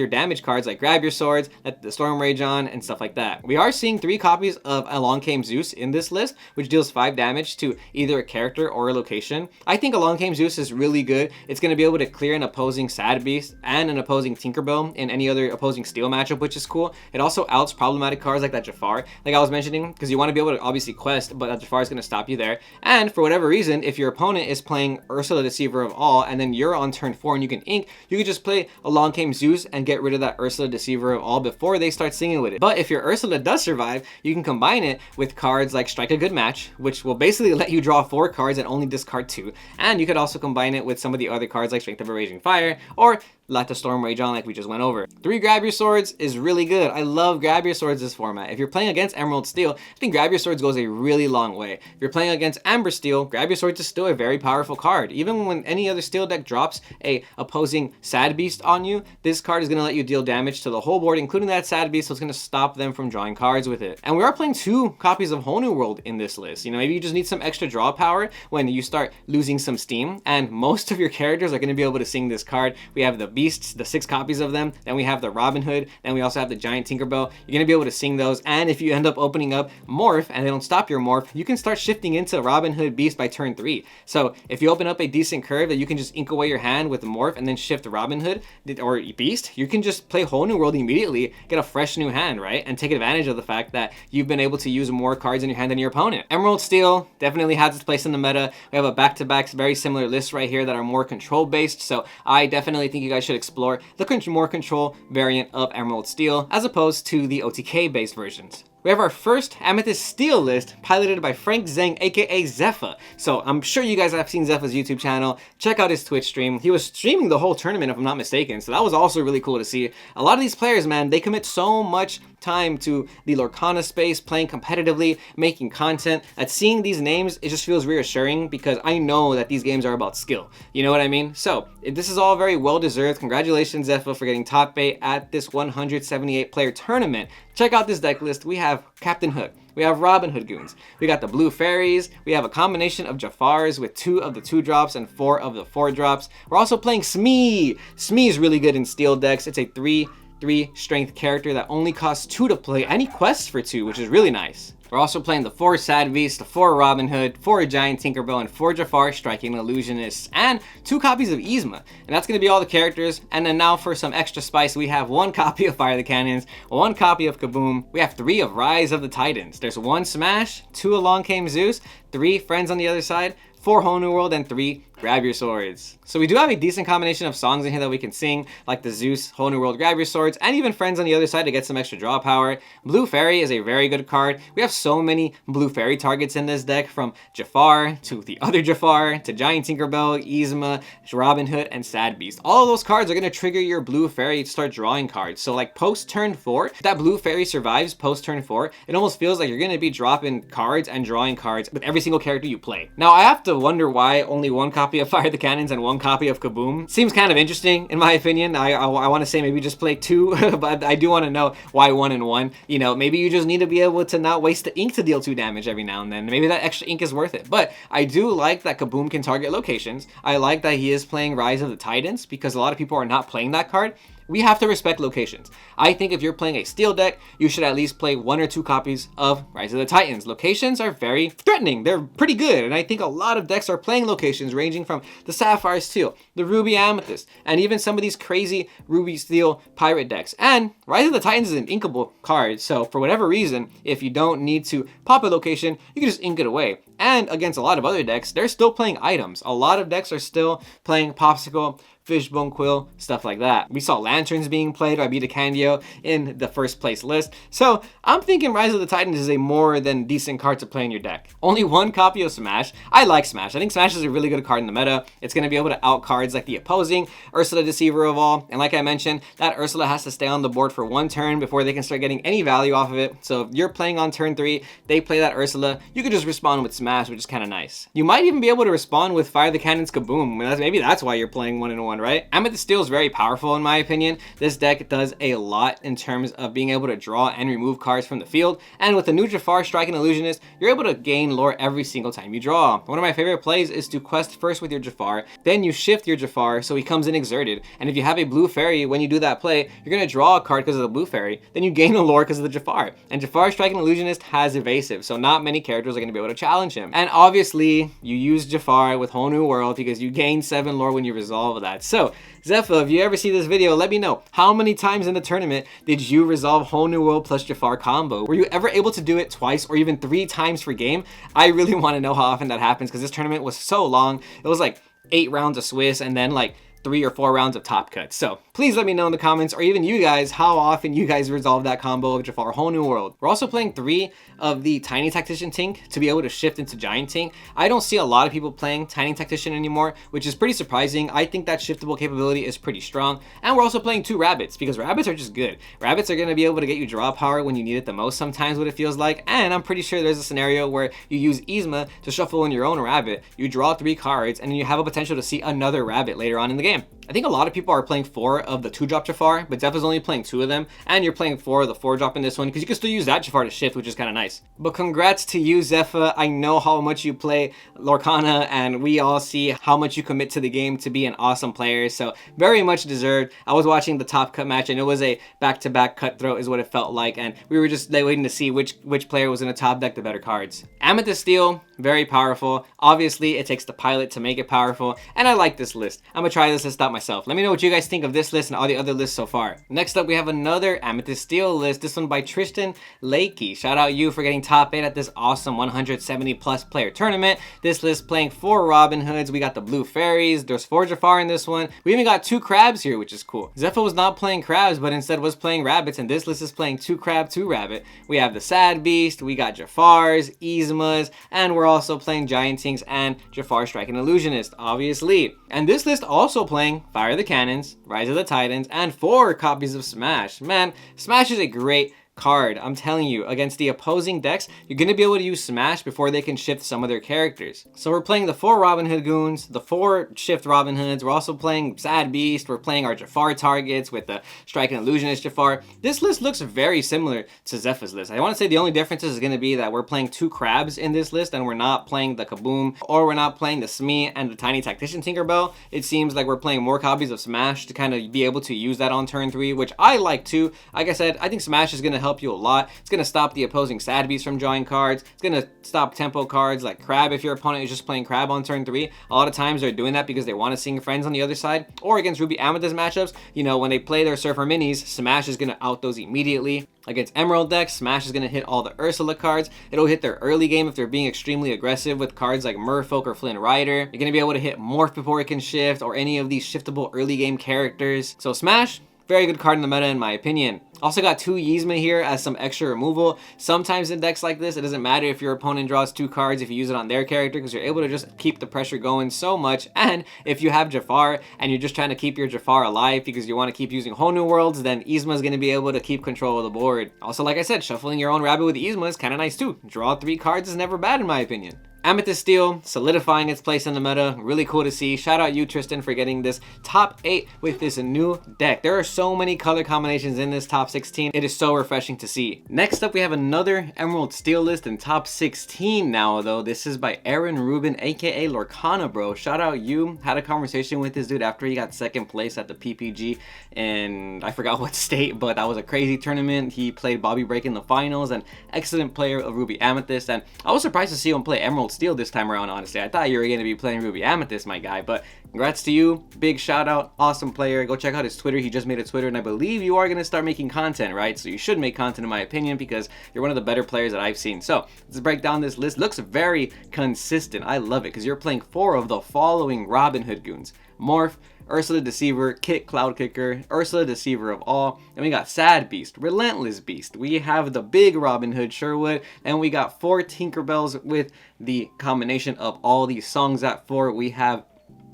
damage cards like Grab Your Swords, let the Storm Rage on, and stuff like that. We are seeing 3 copies of Along Came Zeus in this list, which deals 5 damage to either a character or a location. I think Along Came Zeus is really good. It's going to be able to clear an opposing Sad Beast and an opposing Tinkerbell in any other opposing Steel matchup, which is cool. It also outs problematic cards like that Jafar, like I was mentioning, because you want to be able to obviously quest, but that Jafar is going to stop you there. And for whatever reason, if your opponent is playing Ursula Deceiver of All, and then you're on turn 4 and you can ink, you could just play Along Came Zeus and get rid of that Ursula Deceiver of All before they start singing with it. But if your Ursula does survive, you can combine it with cards like Strike a Good Match, which will basically let you draw 4 cards and only discard 2. And you could also combine it with some of the other cards like Strength of a Raging Fire or let the Storm Rage on like we just went over. 3 Grab Your Swords is really good. I love Grab Your Swords this format. If you're playing against Emerald Steel, I think Grab Your Swords goes a really long way. If you're playing against Amber Steel, Grab Your Swords is still a very powerful card. Even when any other Steel deck drops a opposing Sad Beast on you, this card is going to let you deal damage to the whole board, including that Sad Beast, so it's going to stop them from drawing cards with it. And we are playing 2 copies of Whole New World in this list. Maybe you just need some extra draw power when you start losing some steam, and most of your characters are going to be able to sing this card. We have the Beasts, the 6 copies of them, then we have the Robin Hood, then we also have the Giant Tinkerbell. You're going to be able to sing those, and if you end up opening up Morph and they don't stop your Morph, you can start shifting into Robin Hood Beast by turn 3. So if you open up a decent curve that you can just ink away your hand with Morph and then shift Robin Hood or Beast, you can just play Whole New World immediately, get a fresh new hand, right? And take advantage of the fact that you've been able to use more cards in your hand than your opponent. Emerald Steel definitely has its place in the meta. We have a back-to-back very similar list right here that are more control based, so I definitely think you guys should explore the more control variant of Emerald Steel as opposed to the OTK based versions. We have our first Amethyst Steel list piloted by Frank Zeng, aka Zepha. So I'm sure you guys have seen Zepha's YouTube channel. Check out his Twitch stream. He was streaming the whole tournament if I'm not mistaken, so that was also really cool to see. A lot of these players, man, they commit so much time to the Lorcana space, playing competitively, making content, that seeing these names, it just feels reassuring because I know that these games are about skill. You know what I mean? So this is all very well deserved. Congratulations, Zepha, for getting top 8 at this 178 player tournament. Check out this deck list. We have Captain Hook, we have Robin Hood goons. We got the blue fairies. We have a combination of Jafars with 2 of the 2 drops and 4 of the 4 drops. We're also playing Smee. Smee is really good in steel decks. It's a 3/3 strength character that only costs 2 to play, and he quests for 2, which is really nice. We're also playing the 4 Sad Beast, the 4 Robin Hood, 4 Giant Tinkerbell, and 4 Jafar Striking Illusionists, and 2 copies of Yzma. And that's going to be all the characters. And then now for some extra spice, we have 1 copy of Fire the Cannons, 1 copy of Kaboom. We have 3 of Rise of the Titans. There's 1 Smash, 2 Along Came Zeus, 3 Friends on the other side, 4 Whole New World, and 3 Grab Your Swords. So we do have a decent combination of songs in here that we can sing, like the Zeus, Whole New World, Grab Your Swords, and even Friends on the other side to get some extra draw power. Blue Fairy is a very good card. We have so many Blue Fairy targets in this deck, from Jafar to the other Jafar to Giant Tinkerbell, Yzma, Robin Hood, and Sad Beast. All of those cards are going to trigger your Blue Fairy to start drawing cards. So like post turn 4, if that Blue Fairy survives post turn 4, it almost feels like you're going to be dropping cards and drawing cards with every single character you play. Now I have to wonder why only 1 copy of Fire the Cannons and 1 copy of Kaboom. Seems kind of interesting in my opinion. I want to say maybe just play 2, but I do want to know why 1 and 1. You know, maybe you just need to be able to not waste the ink to deal 2 damage every now and then. Maybe that extra ink is worth it. But I do like that Kaboom can target locations. I like that he is playing Rise of the Titans, because a lot of people are not playing that card. We have to respect locations. I think if you're playing a steel deck, you should at least play 1 or 2 copies of Rise of the Titans. Locations are very threatening. They're pretty good. And I think a lot of decks are playing locations ranging from the Sapphire Steel, the Ruby Amethyst, and even some of these crazy Ruby Steel pirate decks. And Rise of the Titans is an inkable card. So for whatever reason, if you don't need to pop a location, you can just ink it away. And against a lot of other decks, they're still playing items. A lot of decks are still playing Popsicle, Fishbone Quill, stuff like that. We saw Lanterns being played by Beta Candio in the first place list. So I'm thinking Rise of the Titans is a more than decent card to play in your deck. Only 1 copy of Smash. I like Smash. I think Smash is a really good card in the meta. It's going to be able to out cards like the opposing Ursula Deceiver of all. And like I mentioned, that Ursula has to stay on the board for 1 turn before they can start getting any value off of it. So if you're playing on turn 3, they play that Ursula, you could just respond with Smash, which is kind of nice. You might even be able to respond with Fire the Cannons Kaboom. Maybe that's why you're playing 1 and 1, right? Amethyst Steel is very powerful in my opinion. This deck does a lot in terms of being able to draw and remove cards from the field. And with the new Jafar Striking Illusionist, you're able to gain lore every single time you draw. One of my favorite plays is to quest first with your Jafar, then you shift your Jafar so he comes in exerted. And if you have a blue fairy, when you do that play, you're going to draw a card because of the blue fairy, then you gain a lore because of the Jafar. And Jafar Striking Illusionist has evasive, so not many characters are going to be able to challenge him. And obviously, you use Jafar with Whole New World because you gain 7 lore when you resolve that. So Zephyr, if you ever see this video, let me know, how many times in the tournament did you resolve Whole New World plus Jafar combo? Were you ever able to do it twice or even 3 times per game? I really want to know how often that happens, because this tournament was so long. It was like 8 rounds of Swiss and then like 3 or 4 rounds of Top Cut. So please let me know in the comments, or even you guys, how often you guys resolve that combo of Jafar Whole New World. We're also playing 3 of the Tiny Tactician Tink to be able to shift into Giant Tink. I don't see a lot of people playing Tiny Tactician anymore, which is pretty surprising. I think that shiftable capability is pretty strong. And we're also playing 2 Rabbits, because Rabbits are just good. Rabbits are going to be able to get you draw power when you need it the most sometimes, what it feels like. And I'm pretty sure there's a scenario where you use Yzma to shuffle in your own Rabbit, you draw 3 cards, and you have a potential to see another Rabbit later on in the game. I think a lot of people are playing 4 of the 2-drop Jafar, but Zeph is only playing 2 of them, and you're playing 4 of the 4-drop in this one, because you can still use that Jafar to shift, which is kind of nice. But congrats to you, Zephyr. I know how much you play Lorcana, and we all see how much you commit to the game to be an awesome player, so very much deserved. I was watching the Top Cut match, and it was a back-to-back cutthroat is what it felt like, and we were just waiting to see which player was going to top deck the better cards. Amethyst Steel, very powerful. Obviously, it takes the pilot to make it powerful, and I like this list. I'm going to try this list out myself. Let me know what you guys think of this list and all the other lists so far. Next up, we have another Amethyst Steel list, this one by Tristan Lakey. Shout out you for getting top 8 at this awesome 170 plus player tournament. This list playing 4 Robin Hoods. We got the blue fairies. There's 4 Jafar in this one. We even got 2 crabs here, which is cool. Zephyr was not playing crabs, but instead was playing rabbits, and this list is playing 2 crab, 2 rabbit. We have the Sad Beast, we got Jafars, Yzmas, and we're also playing Giant Tinks and Jafar Striking Illusionist, obviously. And this list also playing Fire the Cannons, Rise of the Titans, and 4 copies of Smash. Man, Smash is a great card. I'm telling you, against the opposing decks, you're going to be able to use Smash before they can shift some of their characters. So we're playing the 4 Robin Hood goons, the 4 shift Robin Hoods. We're also playing Sad Beast. We're playing our Jafar targets with the Strike and Illusionist Jafar. This list looks very similar to Zepha's list. I want to say the only difference is going to be that we're playing 2 crabs in this list, and we're not playing the Kaboom, or we're not playing the Smee and the Tiny Tactician Tinkerbell. It seems like we're playing more copies of Smash to kind of be able to use that on turn 3, which I like too. Like I said, I think Smash is going to help you a lot. It's going to stop the opposing Sad Beast from drawing cards. It's going to stop tempo cards like Crab if your opponent is just playing Crab on turn 3. A lot of times they're doing that because they want to sing friends on the other side. Or against Ruby Amethyst matchups, you know, when they play their Surfer Minis, Smash is going to out those immediately. Against Emerald decks, Smash is going to hit all the Ursula cards. It'll hit their early game if they're being extremely aggressive with cards like Merfolk or Flynn Rider. You're going to be able to hit Morph before it can shift, or any of these shiftable early game characters. So Smash, very good card in the meta in my opinion. Also got 2 Yzma here as some extra removal. Sometimes in decks like this, it doesn't matter if your opponent draws 2 cards if you use it on their character, because you're able to just keep the pressure going so much. And if you have Jafar and you're just trying to keep your Jafar alive because you want to keep using whole new worlds, then Yzma is going to be able to keep control of the board. Also, like I said, shuffling your own rabbit with Yzma is kind of nice too. Draw 3 cards is never bad in my opinion. Amethyst Steel, solidifying its place in the meta. Really cool to see. Shout out you, Tristan, for getting this top 8 with this new deck. There are so many color combinations in this top 16. It is so refreshing to see. Next up, we have another Emerald Steel list in top 16 now, though. This is by Aaron Rubin, aka Lorcana, bro. Shout out you. Had a conversation with this dude after he got 2nd place at the PPG, and I forgot what state, but that was a crazy tournament. He played Bobby Break in the finals, an excellent player of Ruby Amethyst, and I was surprised to see him play Emerald Steel this time around, honestly. I thought you were going to be playing Ruby Amethyst, my guy, but congrats to you. Big shout out. Awesome player. Go check out his Twitter. He just made a Twitter, and I believe you are going to start making content, right? So you should make content in my opinion, because you're one of the better players that I've seen. So let's break down this list. Looks very consistent. I love it because you're playing 4 of the following Robin Hood goons: Morph, Ursula Deceiver, Kit Cloud Kicker, Ursula Deceiver of all, and we got Sad Beast, Relentless Beast, we have the big Robin Hood Sherwood, and we got 4 Tinkerbells with the combination of all these songs at 4. We have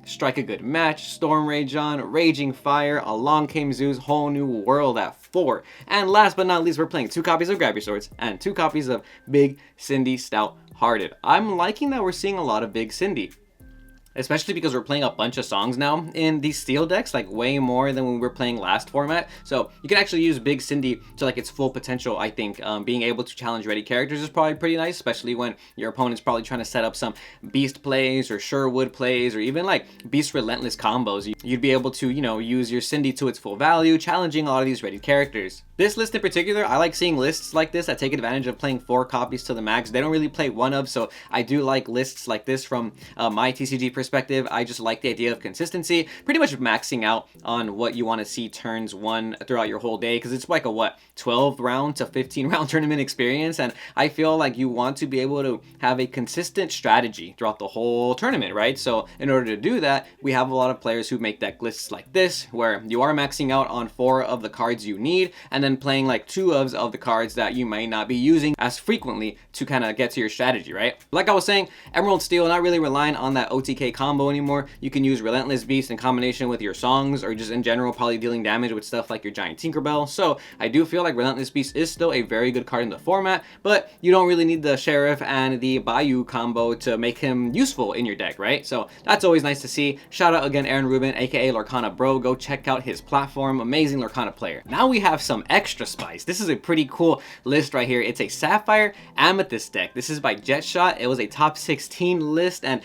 Strike a Good Match, Storm Rage on, Raging Fire, Along Came Zeus, Whole New World at 4. And last but not least, we're playing 2 copies of Grab Your Swords and 2 copies of Big Cindy Stout Hearted. I'm liking that we're seeing a lot of Big Cindy, especially because we're playing a bunch of songs now in these steel decks, like way more than when we were playing last format. So you can actually use Big Cindy to like its full potential, I think. Being able to challenge ready characters is probably pretty nice, especially when your opponent's probably trying to set up some Beast plays or Sherwood plays, or even like Beast Relentless combos. You'd be able to, you know, use your Cindy to its full value, challenging a lot of these ready characters. This list in particular, I like seeing lists like this that take advantage of playing 4 copies to the max. They don't really play 1 of, so I do like lists like this from my TCG perspective. I just like the idea of consistency, pretty much maxing out on what you want to see turns 1 throughout your whole day, because it's like a 12 round to 15 round tournament experience, and I feel like you want to be able to have a consistent strategy throughout the whole tournament, right? So in order to do that, we have a lot of players who make deck lists like this, where you are maxing out on 4 of the cards you need, and then playing like 2 of the cards that you might not be using as frequently to kind of get to your strategy, right? Like I was saying, Emerald Steel, not really relying on that OTK combo anymore. You can use Relentless Beast in combination with your songs, or just in general probably dealing damage with stuff like your Giant Tinkerbell. So I do feel like Relentless Beast is still a very good card in the format, but you don't really need the Sheriff and the Bayou combo to make him useful in your deck, right? So that's always nice to see. Shout out again Aaron Rubin, aka Lorcana Bro. Go check out his platform. Amazing Lorcana player. Now we have some extra spice. This is a pretty cool list right here. It's a Sapphire Amethyst deck. This is by Jetshot. It was a top 16 list, and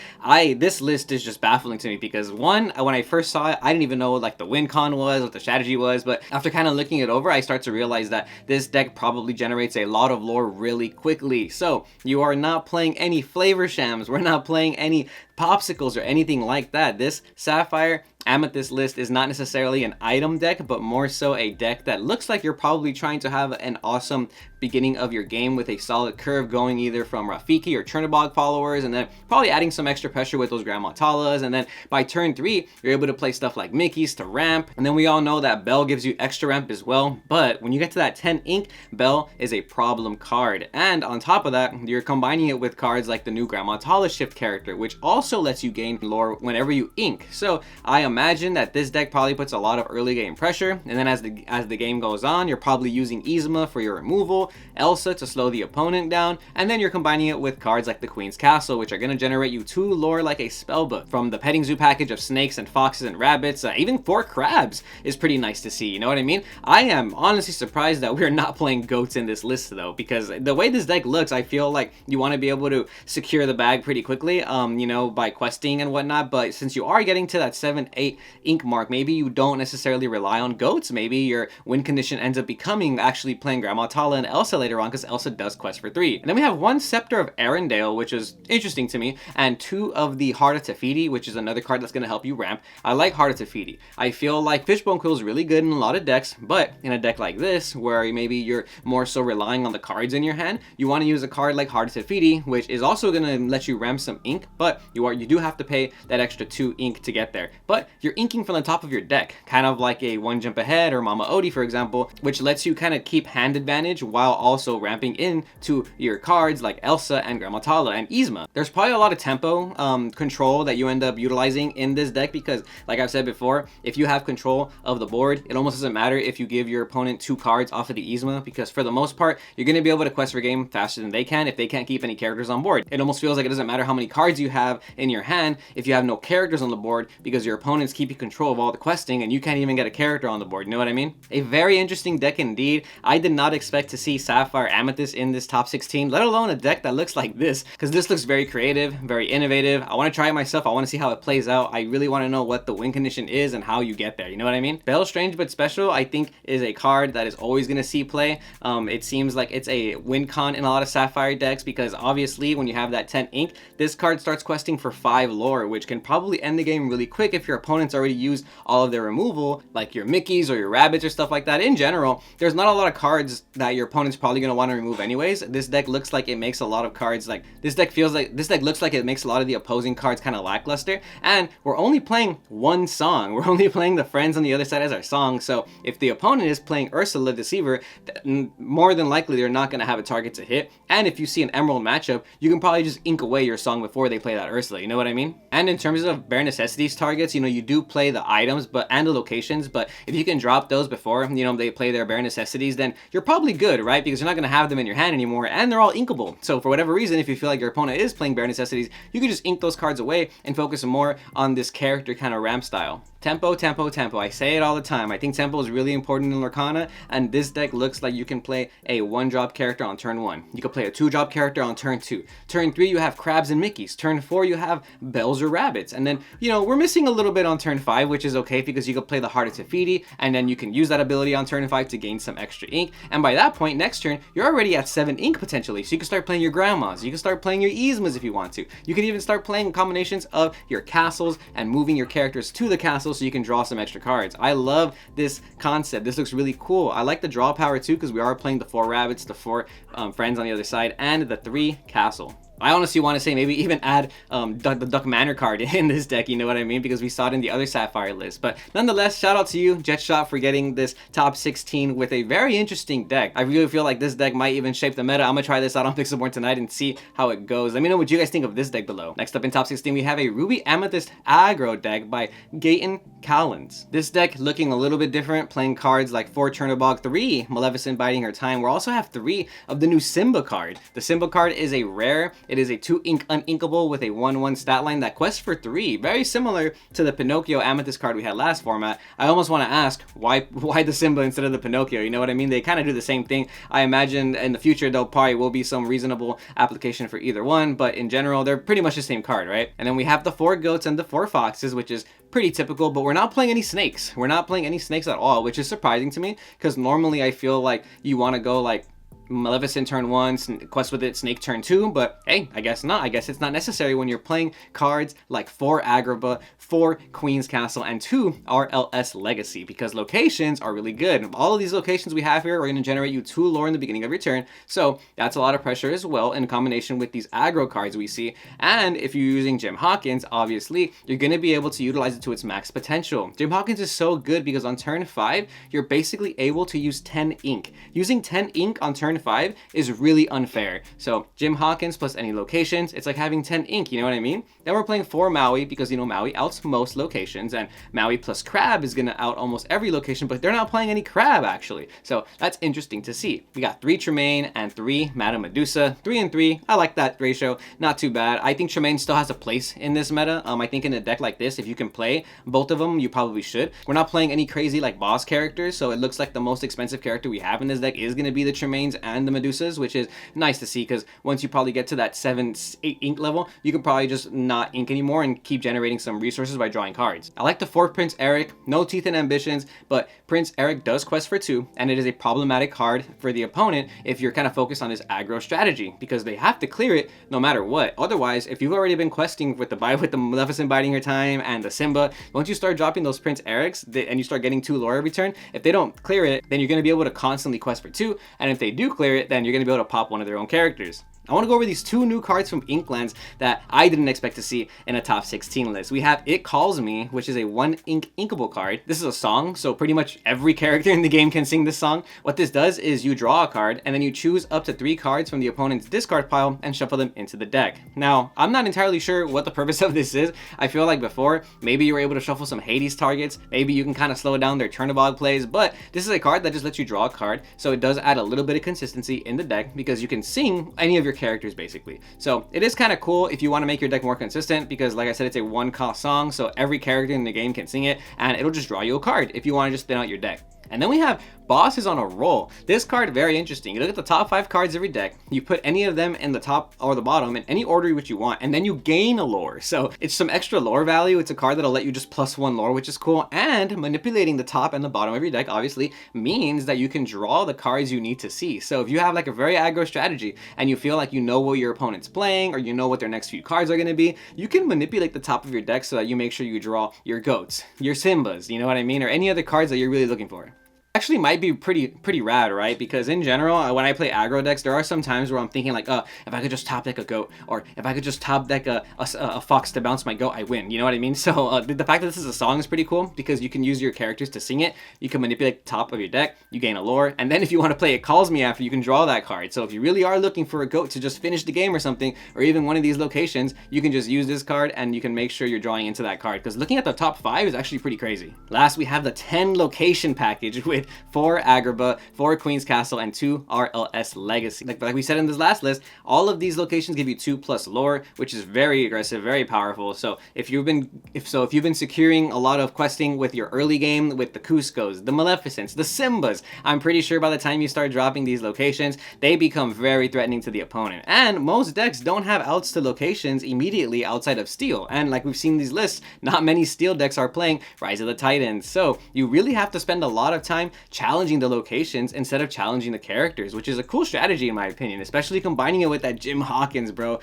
this list is just baffling to me because, one, when I first saw it, I didn't even know like the win con was, what the strategy was, but after kind of looking it over, I start to realize that this deck probably generates a lot of lore really quickly. So you are not playing any flavor shams. We're not playing any popsicles or anything like that. This Sapphire Amethyst list is not necessarily an item deck, but more so a deck that looks like you're probably trying to have an awesome beginning of your game with a solid curve going either from Rafiki or Chernobog followers, and then probably adding some extra pressure with those Grandma Talas, and then by turn 3 you're able to play stuff like Mickey's to ramp, and then we all know that Bell gives you extra ramp as well. But when you get to that 10 ink, Bell is a problem card, and on top of that you're combining it with cards like the new Grandma Tala shift character, which also lets you gain lore whenever you ink. So I am imagine that this deck probably puts a lot of early game pressure, and then as the game goes on, you're probably using Yzma for your removal, Elsa to slow the opponent down, and then you're combining it with cards like the Queen's Castle, which are going to generate you 2 lore like a spellbook. From the petting zoo package of snakes and foxes and rabbits, even 4 crabs is pretty nice to see, you know what I mean? I am honestly surprised that we're not playing goats in this list though, because the way this deck looks, I feel like you want to be able to secure the bag pretty quickly, you know, by questing and whatnot. But since you are getting to that 7-8 ink mark, maybe you don't necessarily rely on goats. Maybe your win condition ends up becoming actually playing Grandma Tala and Elsa later on, because Elsa does quest for 3. And then we have 1 Scepter of Arendelle, which is interesting to me, and 2 of the Heart of Tefiti, which is another card that's going to help you ramp. I like Heart of Tefiti. I feel like Fishbone Quill is really good in a lot of decks, but in a deck like this, where maybe you're more so relying on the cards in your hand, you want to use a card like Heart of Tefiti, which is also going to let you ramp some ink, but you do have to pay that extra 2 ink to get there. But you're inking from the top of your deck, kind of like a 1 Jump Ahead or Mama Odie, for example, which lets you kind of keep hand advantage while also ramping into your cards like Elsa and Grandma Tala and Yzma. There's probably a lot of tempo control that you end up utilizing in this deck, because like I've said before, if you have control of the board, it almost doesn't matter if you give your opponent 2 cards off of the Yzma, because for the most part, you're going to be able to quest for game faster than they can if they can't keep any characters on board. It almost feels like it doesn't matter how many cards you have in your hand if you have no characters on the board, because your opponent's keeping control of all the questing and you can't even get a character on the board, you know what I mean? A very interesting deck indeed. I did not expect to see Sapphire Amethyst in this top 16, let alone a deck that looks like this, because this looks very creative, very innovative. I want to try it myself. I want to see how it plays out. I really want to know what the win condition is and how you get there, you know what I mean? Bell Strange but Special, I think, is a card that is always going to see play. It seems like it's a win con in a lot of Sapphire decks, because obviously when you have that 10 ink, this card starts questing for 5 lore, which can probably end the game really quick if your opponent's already used all of their removal, like your Mickeys or your Rabbits or stuff like that. In general, there's not a lot of cards that your opponent's probably going to want to remove anyways. This deck looks like it makes a lot of cards, like this deck looks like it makes a lot of the opposing cards kind of lackluster, and we're only playing 1 song. We're only playing the friends on the other side as our song, so if the opponent is playing Ursula Deceiver, more than likely they're not going to have a target to hit, and if you see an Emerald matchup, you can probably just ink away your song before they play that Ursula, you know what I mean? And in terms of bare necessities targets, you know, you do play the items and the locations, but if you can drop those before, you know, they play their bare necessities, then you're probably good, right? Because you're not going to have them in your hand anymore, and they're all inkable. So for whatever reason, if you feel like your opponent is playing bare necessities, you can just ink those cards away and focus more on this character kind of ramp style. Tempo, tempo, tempo. I say it all the time. I think tempo is really important in Lorcana, and this deck looks like you can play a 1-drop character on turn 1. You can play a 2-drop character on turn 2. Turn 3, you have crabs and Mickeys. Turn 4, you have bells or rabbits. And then, you know, we're missing a little bit on turn 5, which is okay, because you can play the Heart of Tefiti, and then you can use that ability on turn 5 to gain some extra ink. And by that point, next turn, you're already at 7 ink potentially. So you can start playing your grandmas. You can start playing your Yzmas if you want to. You can even start playing combinations of your castles and moving your characters to the castle so you can draw some extra cards. I love this concept. This looks really cool. I like the draw power too, because we are playing the 4 rabbits, the 4 friends on the other side, and the 3 castle. I honestly want to say maybe even add the Duck Manor card in this deck, you know what I mean? Because we saw it in the other Sapphire list. But nonetheless, shout out to you, Jetshot, for getting this top 16 with a very interesting deck. I really feel like this deck might even shape the meta. I'm going to try this out on Pixelborn tonight and see how it goes. Let me know what you guys think of this deck below. Next up in top 16, we have a Ruby Amethyst Aggro deck by Gaten Callens. This deck looking a little bit different, playing cards like 4 Chernobog, 3 Maleficent Biding Her Time. We also have 3 of the new Simba card. The Simba card is a rare. It is a 2-ink uninkable with a 1/1 stat line that quests for 3. Very similar to the Pinocchio Amethyst card we had last format. I almost want to ask, why the Simba instead of the Pinocchio? You know what I mean? They kind of do the same thing. I imagine in the future there probably will be some reasonable application for either one, but in general, they're pretty much the same card, right? And then we have the 4 goats and the 4 foxes, which is pretty typical, but we're not playing any snakes. We're not playing any snakes at all, which is surprising to me, because normally I feel like you want to go like Maleficent turn 1, quest with it, Snake turn 2, but hey, I guess not. I guess it's not necessary when you're playing cards like 4 Agrabah, 4 Queen's Castle, and 2 RLS Legacy, because locations are really good. All of these locations we have here are going to generate you 2 lore in the beginning of your turn, so that's a lot of pressure as well in combination with these aggro cards we see. And if you're using Jim Hawkins, obviously, you're going to be able to utilize it to its max potential. Jim Hawkins is so good because on turn 5, you're basically able to use 10 ink. Using 10 ink on turn 5 is really unfair. So Jim Hawkins plus any locations, it's like having 10 ink, you know what I mean? Then we're playing 4 Maui because, you know, Maui outs most locations, and Maui plus Crab is gonna out almost every location, but they're not playing any Crab actually. So that's interesting to see. We got 3 Tremaine and 3 Madame Medusa, 3 and 3. I like that ratio, not too bad. I think Tremaine still has a place in this meta. I think in a deck like this, if you can play both of them, you probably should. We're not playing any crazy like boss characters, so it looks like the most expensive character we have in this deck is going to be the Tremaines and the Medusas, which is nice to see, because once you probably get to that 7-8 ink level, you can probably just not ink anymore and keep generating some resources by drawing cards. I like the 4 Prince Eric, no teeth and ambitions, but Prince Eric does quest for 2, and it is a problematic card for the opponent if you're kind of focused on his aggro strategy, because they have to clear it no matter what. Otherwise, if you've already been questing with the Maleficent biding her time and the Simba, once you start dropping those Prince Erics and you start getting 2 lore every turn, if they don't clear it, then you're going to be able to constantly quest for 2, and if they do clear it, then you're going to be able to pop one of their own characters. I want to go over these 2 new cards from Inklands that I didn't expect to see in a top 16 list. We have It Calls Me, which is a 1 ink inkable card. This is a song, so pretty much every character in the game can sing this song. What this does is you draw a card, and then you choose up to 3 cards from the opponent's discard pile and shuffle them into the deck. Now, I'm not entirely sure what the purpose of this is. I feel like before, maybe you were able to shuffle some Hades targets, maybe you can kind of slow down their Chernobog plays, but this is a card that just lets you draw a card, so it does add a little bit of consistency in the deck because you can sing any of your characters basically. So it is kind of cool if you want to make your deck more consistent, because like I said, it's a 1 cost song, so every character in the game can sing it, and it'll just draw you a card if you want to just thin out your deck. And then we have Boss is on a roll. This card, very interesting. You look at the top 5 cards every deck, you put any of them in the top or the bottom in any order which you want, and then you gain a lore. So it's some extra lore value. It's a card that'll let you just +1 lore, which is cool. And manipulating the top and the bottom of your deck obviously means that you can draw the cards you need to see. So if you have like a very aggro strategy and you feel like you know what your opponent's playing, or you know what their next few cards are going to be, you can manipulate the top of your deck so that you make sure you draw your goats, your Simbas, you know what I mean, or any other cards that you're really looking for. Actually might be pretty rad, right? Because in general, when I play aggro decks, there are some times where I'm thinking like, if I could just top deck a goat, or if I could just top deck a fox to bounce my goat, I win, you know what I mean? So the fact that this is a song is pretty cool, because you can use your characters to sing it, you can manipulate the top of your deck, you gain a lore, and then if you want to play It Calls Me after, you can draw that card. So if you really are looking for a goat to just finish the game or something, or even one of these locations, you can just use this card and you can make sure you're drawing into that card, because looking at the top 5 is actually pretty crazy. Last, we have the 10 location package with 4 Agrabah, 4 Queen's Castle, and 2 RLS Legacy. Like we said in this last list, all of these locations give you 2+ lore, which is very aggressive, very powerful. So if you've been securing a lot of questing with your early game with the Cuscos, the Maleficents, the Simbas, I'm pretty sure by the time you start dropping these locations, they become very threatening to the opponent. And most decks don't have outs to locations immediately outside of Steel. And like we've seen these lists, not many Steel decks are playing Rise of the Titans. So you really have to spend a lot of time challenging the locations instead of challenging the characters, which is a cool strategy in my opinion, especially combining it with that Jim Hawkins, bro.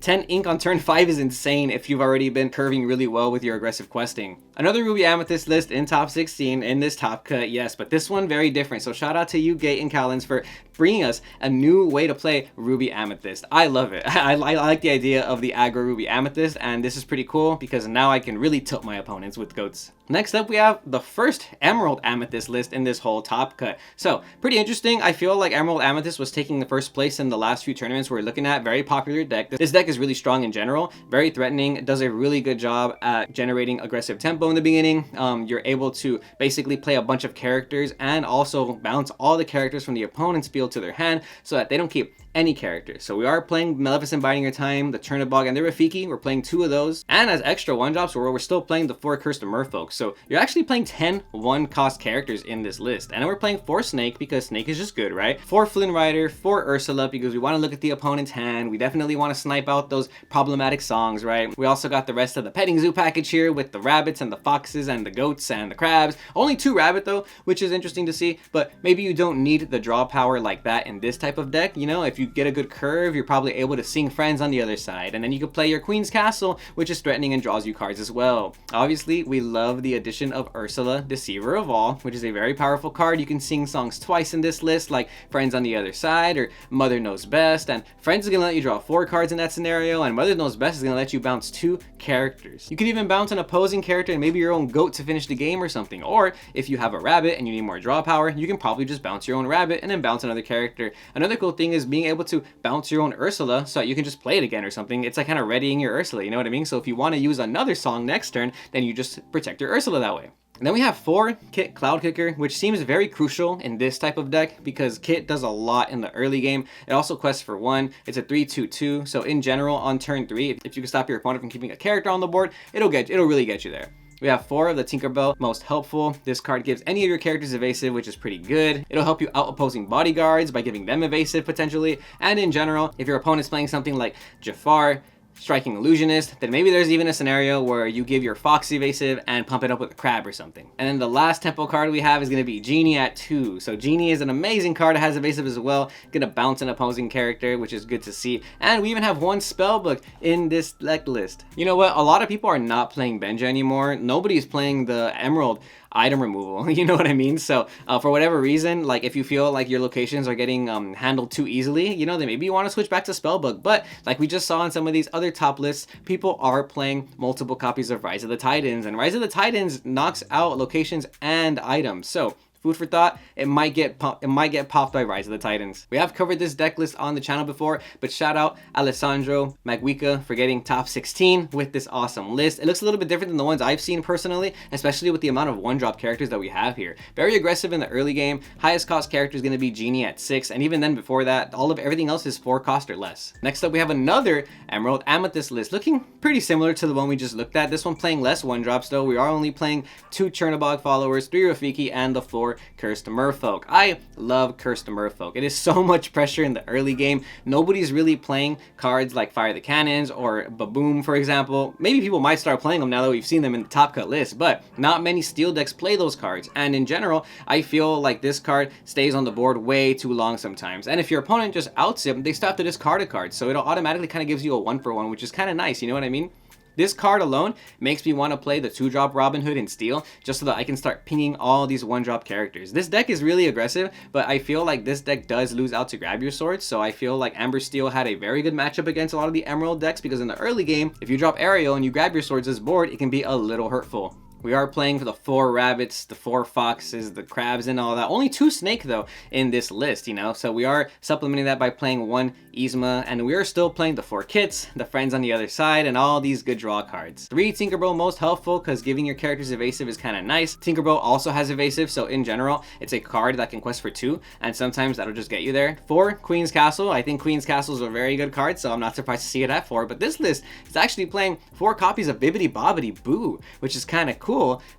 10 ink on turn 5 is insane if you've already been curving really well with your aggressive questing. Another Ruby Amethyst list in top 16 in this top cut, yes, but this one very different. So shout out to you, Gate and Callens, for bringing us a new way to play Ruby Amethyst. I love it. I like the idea of the aggro Ruby Amethyst, and this is pretty cool because now I can really tilt my opponents with goats. Next up, we have the first Emerald Amethyst list in this whole top cut. So, pretty interesting. I feel like Emerald Amethyst was taking the first place in the last few tournaments we're looking at. Very popular deck. This deck is really strong in general, very threatening. It does a really good job at generating aggressive tempo in the beginning. You're able to basically play a bunch of characters and also bounce all the characters from the opponent's field to their hand so that they don't keep any characters. So we are playing Maleficent Biding Her Time, the Chernobog, and the Rafiki. We're playing 2 of those. And as extra 1-drops, we're still playing the 4 Cursed Merfolk. So you're actually playing 10 1-cost characters in this list. And then we're playing 4 Snake because Snake is just good, right? 4 Flynn Rider, 4 Ursula because we want to look at the opponent's hand. We definitely want to snipe out those problematic songs, right? We also got the rest of the petting zoo package here with the rabbits and the foxes and the goats and the crabs. Only 2 rabbit though, which is interesting to see, but maybe you don't need the draw power like that in this type of deck. You know, if you get a good curve, you're probably able to sing friends on the other side, and then you can play your Queen's Castle, which is threatening and draws you cards as well. Obviously, we love the addition of Ursula, Deceiver of All, which is a very powerful card. You can sing songs twice in this list, like Friends on the Other Side or Mother Knows Best. And Friends is going to let you draw 4 cards in that scenario, and Mother Knows Best is going to let you bounce 2 characters. You could even bounce an opposing character and maybe your own goat to finish the game or something. Or if you have a rabbit and you need more draw power, you can probably just bounce your own rabbit and then bounce another character. Another cool thing is being able to bounce your own Ursula so you can just play it again or something. It's like kind of readying your Ursula, you know what I mean? So if you want to use another song next turn, then you just protect your Ursula that way. And then we have 4 Kit Cloud Kicker, which seems very crucial in this type of deck because Kit does a lot in the early game. It also quests for 1. It's a 3/2/2. So in general, on turn 3, if you can stop your opponent from keeping a character on the board, it'll really get you there. We have 4 of the Tinkerbell, most helpful. This card gives any of your characters evasive, which is pretty good. It'll help you out opposing bodyguards by giving them evasive potentially. And in general, if your opponent's playing something like Jafar, Striking Illusionist, then maybe there's even a scenario where you give your Fox evasive and pump it up with a crab or something. And then the last tempo card we have is going to be Genie at 2. So Genie is an amazing card. It has evasive as well. Gonna bounce an opposing character, which is good to see. And we even have 1 spellbook in this deck list. You know what? A lot of people are not playing Benja anymore. Nobody's playing the Emerald item removal, you know what I mean? So for whatever reason, like if you feel like your locations are getting handled too easily, you know, then maybe you want to switch back to Spellbook. But like we just saw in some of these other top lists, people are playing multiple copies of Rise of the Titans, and Rise of the Titans knocks out locations and items. So food for thought, it might get popped by Rise of the Titans. We have covered this deck list on the channel before, but shout out Alessandro Magwica for getting top 16 with this awesome list. It looks a little bit different than the ones I've seen personally, especially with the amount of 1-drop characters that we have here. Very aggressive in the early game. Highest cost character is going to be Genie at 6, and even then before that, everything else is 4 cost or less. Next up, we have another Emerald Amethyst list, looking pretty similar to the one we just looked at. This one playing less 1-drops though. We are only playing 2 Chernobog followers, 3 Rafiki, and the 4 Cursed Merfolk. I love Cursed Merfolk. It is so much pressure in the early game. Nobody's really playing cards like Fire the Cannons or Baboom, for example. Maybe people might start playing them now that we've seen them in the top cut list, but not many steel decks play those cards. And in general, I feel like this card stays on the board way too long sometimes. And if your opponent just outs it, they stop to discard a card. So it'll automatically kind of gives you a 1-for-1, which is kind of nice, you know what I mean? This card alone makes me want to play the 2-drop Robin Hood in Steel just so that I can start pinging all these 1-drop characters. This deck is really aggressive, but I feel like this deck does lose out to Grab Your Swords, so I feel like Amber Steel had a very good matchup against a lot of the Emerald decks because in the early game, if you drop Ariel and you Grab Your Swords as board, it can be a little hurtful. We are playing for the 4 rabbits, the 4 foxes, the crabs, and all that. Only 2 snake, though, in this list, you know? So we are supplementing that by playing 1 Yzma, and we are still playing the 4 kits, the friends on the other side, and all these good draw cards. 3 Tinkerbell, most helpful, because giving your characters evasive is kind of nice. Tinkerbell also has evasive, so in general, it's a card that can quest for 2, and sometimes that'll just get you there. 4 Queen's Castle. I think Queen's Castle is a very good card, so I'm not surprised to see it at 4, but this list is actually playing 4 copies of Bibbidi Bobbidi Boo, which is kind of cool.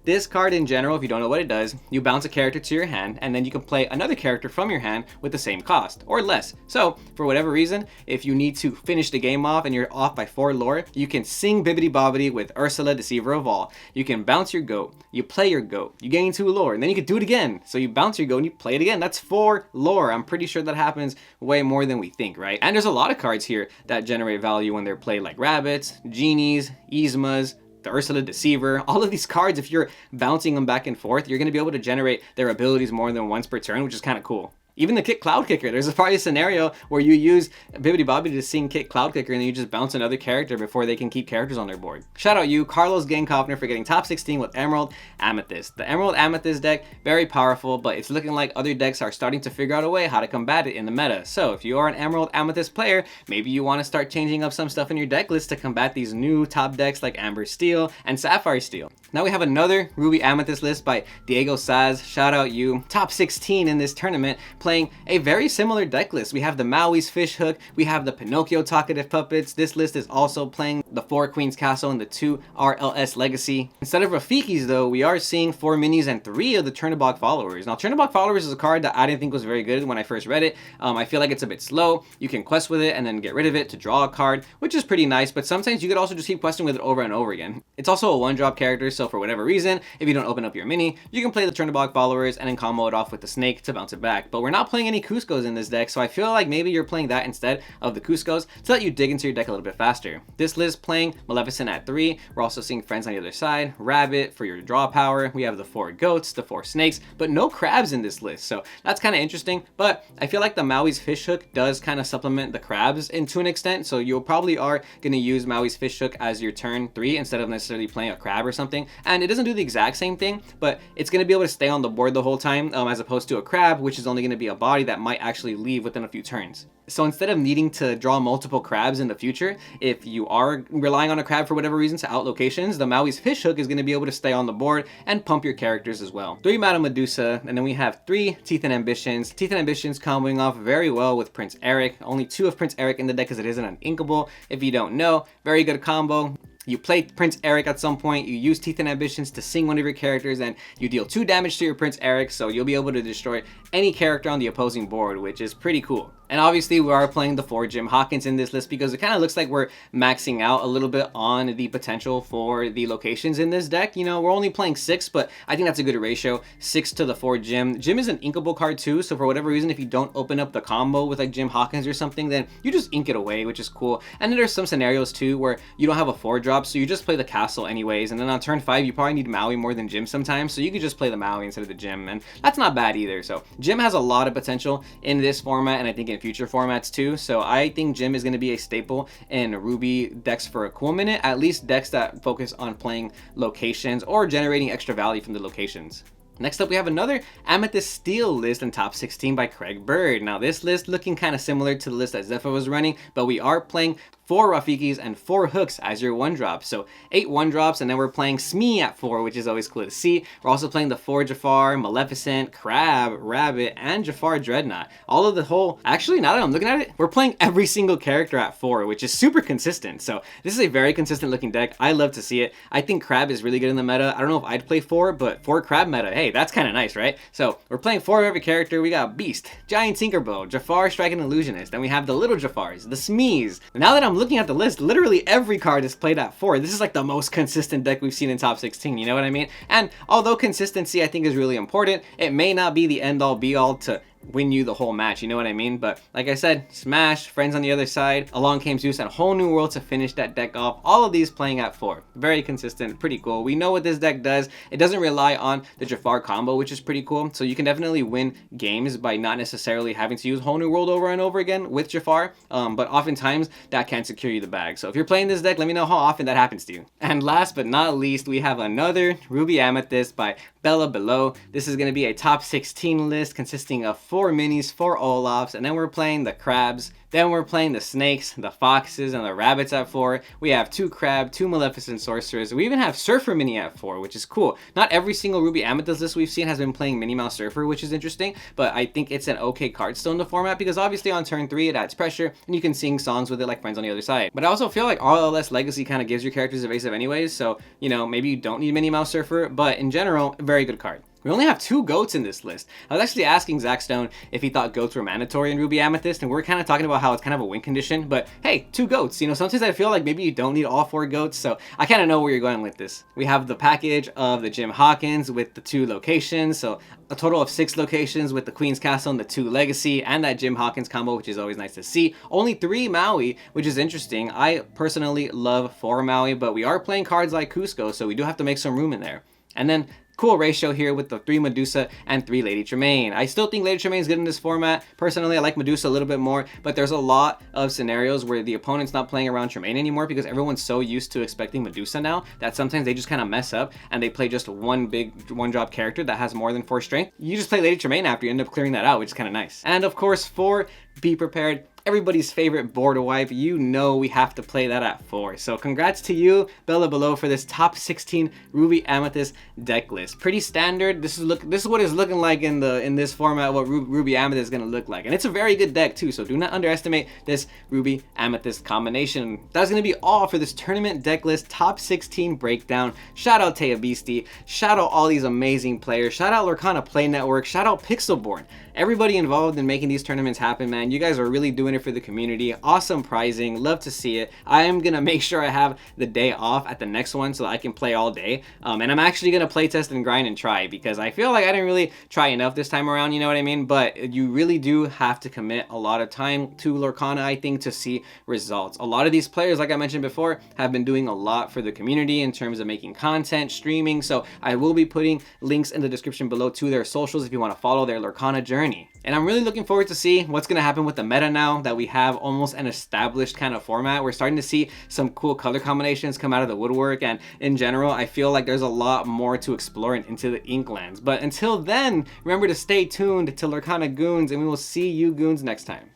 This card in general, if you don't know what it does, you bounce a character to your hand and then you can play another character from your hand with the same cost or less. So for whatever reason, if you need to finish the game off and you're off by 4 lore, you can sing Bibbidi Bobbidi with Ursula, Deceiver of All. You can bounce your goat, you play your goat, you gain 2 lore, and then you can do it again. So you bounce your goat and you play it again. That's 4 lore. I'm pretty sure that happens way more than we think, right? And there's a lot of cards here that generate value when they're played, like rabbits, genies, Yzmas, the Ursula Deceiver. All of these cards, if you're bouncing them back and forth, you're going to be able to generate their abilities more than once per turn, which is kind of cool. Even the Kit Cloud Kicker, there's probably a scenario where you use Bibbidi Bobbidi to sing Kit Cloud Kicker and then you just bounce another character before they can keep characters on their board. Shout out you, Carlos Gankopner, for getting top 16 with Emerald Amethyst. The Emerald Amethyst deck, very powerful, but it's looking like other decks are starting to figure out a way how to combat it in the meta. So if you are an Emerald Amethyst player, maybe you want to start changing up some stuff in your deck list to combat these new top decks like Amber Steel and Sapphire Steel. Now we have another Ruby Amethyst list by Diego Saz. Shout out you. Top 16 in this tournament, playing a very similar deck list. We have the Maui's Fishhook, we have the Pinocchio Talkative Puppets. This list is also playing the 4 Queen's Castle and the 2 RLS Legacy. Instead of Rafikis though, we are seeing 4 minis and 3 of the Chernobog Followers. Now Chernobog Followers is a card that I didn't think was very good when I first read it. I feel like it's a bit slow. You can quest with it and then get rid of it to draw a card, which is pretty nice, but sometimes you could also just keep questing with it over and over again. It's also a 1-drop character, so for whatever reason, if you don't open up your mini, you can play the Chernobog Followers and then combo it off with the snake to bounce it back. But we're not playing any Cuscos in this deck, so I feel like maybe you're playing that instead of the Cuscos to let you dig into your deck a little bit faster. This list playing Maleficent at 3. We're also seeing Friends on the other side, Rabbit for your draw power. We have the 4 goats, the 4 snakes, but no crabs in this list, so that's kind of interesting. But I feel like the Maui's Fishhook does kind of supplement the crabs to an extent, so you probably are going to use Maui's Fishhook as your turn 3 instead of necessarily playing a crab or something. And it doesn't do the exact same thing, but it's going to be able to stay on the board the whole time, as opposed to a crab, which is only going to be a body that might actually leave within a few turns. So instead of needing to draw multiple crabs in the future, if you are relying on a crab for whatever reason to out locations, the Maui's Fishhook is going to be able to stay on the board and pump your characters as well. 3 Madame Medusa, and then we have 3 Teeth and Ambitions. Teeth and Ambitions comboing off very well with Prince Eric. Only 2 of Prince Eric in the deck because it isn't an inkable. If you don't know, very good combo. You play Prince Eric at some point, you use Teeth and Ambitions to sing one of your characters, and you deal 2 damage to your Prince Eric, so you'll be able to destroy any character on the opposing board, which is pretty cool. And obviously we are playing the 4 Jim Hawkins in this list because it kind of looks like we're maxing out a little bit on the potential for the locations in this deck. You know, we're only playing 6, but I think that's a good ratio. 6 to the 4 Jim. Jim is an inkable card too, so for whatever reason, if you don't open up the combo with like Jim Hawkins or something, then you just ink it away, which is cool. And then there's some scenarios too where you don't have a 4 drop, so you just play the castle anyways, and then on turn 5 you probably need Maui more than Jim sometimes, so you could just play the Maui instead of the Jim, and that's not bad either. So Jim has a lot of potential in this format, and I think in future formats too, so I think Jim is going to be a staple in Ruby decks for a cool minute, at least decks that focus on playing locations or generating extra value from the locations. Next up, we have another Amethyst Steel list in top 16 by Craig Bird. Now this list looking kind of similar to the list that Zephyr was running, but we are playing 4 Rafikis and 4 hooks as your 1-drops. So 8 1-drops, and then we're playing Smee at 4, which is always cool to see. We're also playing the 4 Jafar, Maleficent, Crab, Rabbit, and Jafar Dreadnought. All of the whole... Actually, now that I'm looking at it, we're playing every single character at 4, which is super consistent. So this is a very consistent looking deck. I love to see it. I think Crab is really good in the meta. I don't know if I'd play 4, but 4 Crab meta, hey, that's kind of nice, right? So we're playing 4 of every character. We got Beast, Giant Tinkerbell, Jafar Striking Illusionist. Then we have the Little Jafars, the Smees. Now that I'm looking at the list, literally every card is played at 4. This is like the most consistent deck we've seen in top 16, you know what I mean? And although consistency I think is really important, it may not be the end all be all to win you the whole match, you know what I mean? But like I said, Smash, Friends on the other side, Along Came Zeus, and Whole New World to finish that deck off. All of these playing at 4. Very consistent, pretty cool. We know what this deck does. It doesn't rely on the Jafar combo, which is pretty cool. So you can definitely win games by not necessarily having to use Whole New World over and over again with Jafar. But oftentimes that can secure you the bag. So if you're playing this deck, let me know how often that happens to you. And last but not least, we have another Ruby Amethyst by Bella Below. This is going to be a top 16 list consisting of 4 minis, 4 Olafs, and then we're playing the crabs. Then we're playing the snakes, the foxes, and the rabbits at 4. We have 2 crab, 2 Maleficent sorcerers. We even have Surfer Mini at 4, which is cool. Not every single Ruby Amethyst list we've seen has been playing Minnie Mouse Surfer, which is interesting, but I think it's an okay card still in the format because obviously on turn 3 it adds pressure and you can sing songs with it like Friends on the Other Side. But I also feel like RLS Legacy kind of gives your characters evasive anyways, so you know, maybe you don't need Minnie Mouse Surfer, but in general, a very good card. We only have 2 goats in this list. I was actually asking Zach Stone if he thought goats were mandatory in Ruby Amethyst, and we're kind of talking about how it's kind of a win condition, but hey, 2 goats. You know, sometimes I feel like maybe you don't need all 4 goats, so I kind of know where you're going with this. We have the package of the Jim Hawkins with the 2 locations, so a total of 6 locations with the Queen's Castle and the 2 Legacy, and that Jim Hawkins combo, which is always nice to see. Only 3 Maui, which is interesting. I personally love 4 Maui, but we are playing cards like Cusco, so we do have to make some room in there. And then cool ratio here with the 3 Medusa and 3 Lady Tremaine. I still think Lady Tremaine is good in this format. Personally, I like Medusa a little bit more, but there's a lot of scenarios where the opponent's not playing around Tremaine anymore because everyone's so used to expecting Medusa now that sometimes they just kind of mess up and they play just one big 1-drop character that has more than 4 strength. You just play Lady Tremaine after you end up clearing that out, which is kind of nice. And of course, for Be Prepared, everybody's favorite board wipe, you know we have to play that at 4. So congrats to you, Bella Below, for this top 16 Ruby Amethyst deck list. Pretty standard. This is what it's looking like in this format, what Ruby Amethyst is going to look like. And it's a very good deck too, so do not underestimate this Ruby Amethyst combination. That's going to be all for this tournament deck list top 16 breakdown. Shout out Taya Beastie. Shout out all these amazing players. Shout out Lorcana Play Network. Shout out Pixelborn. everybody involved in making these tournaments happen, man. You guys are really doing it for the community. Awesome prizing. Love to see it. I am going to make sure I have the day off at the next one so I can play all day. And I'm actually going to play test and grind and try, because I feel like I didn't really try enough this time around, you know what I mean? But you really do have to commit a lot of time to Lorcana, I think, to see results. A lot of these players, like I mentioned before, have been doing a lot for the community in terms of making content, streaming. So I will be putting links in the description below to their socials if you want to follow their Lorcana journey. And I'm really looking forward to see what's going to happen with the meta now that we have almost an established kind of format. We're starting to see some cool color combinations come out of the woodwork, and in general, I feel like there's a lot more to explore into the Inklands. But until then, remember to stay tuned to Lorcana Goons, and we will see you goons next time.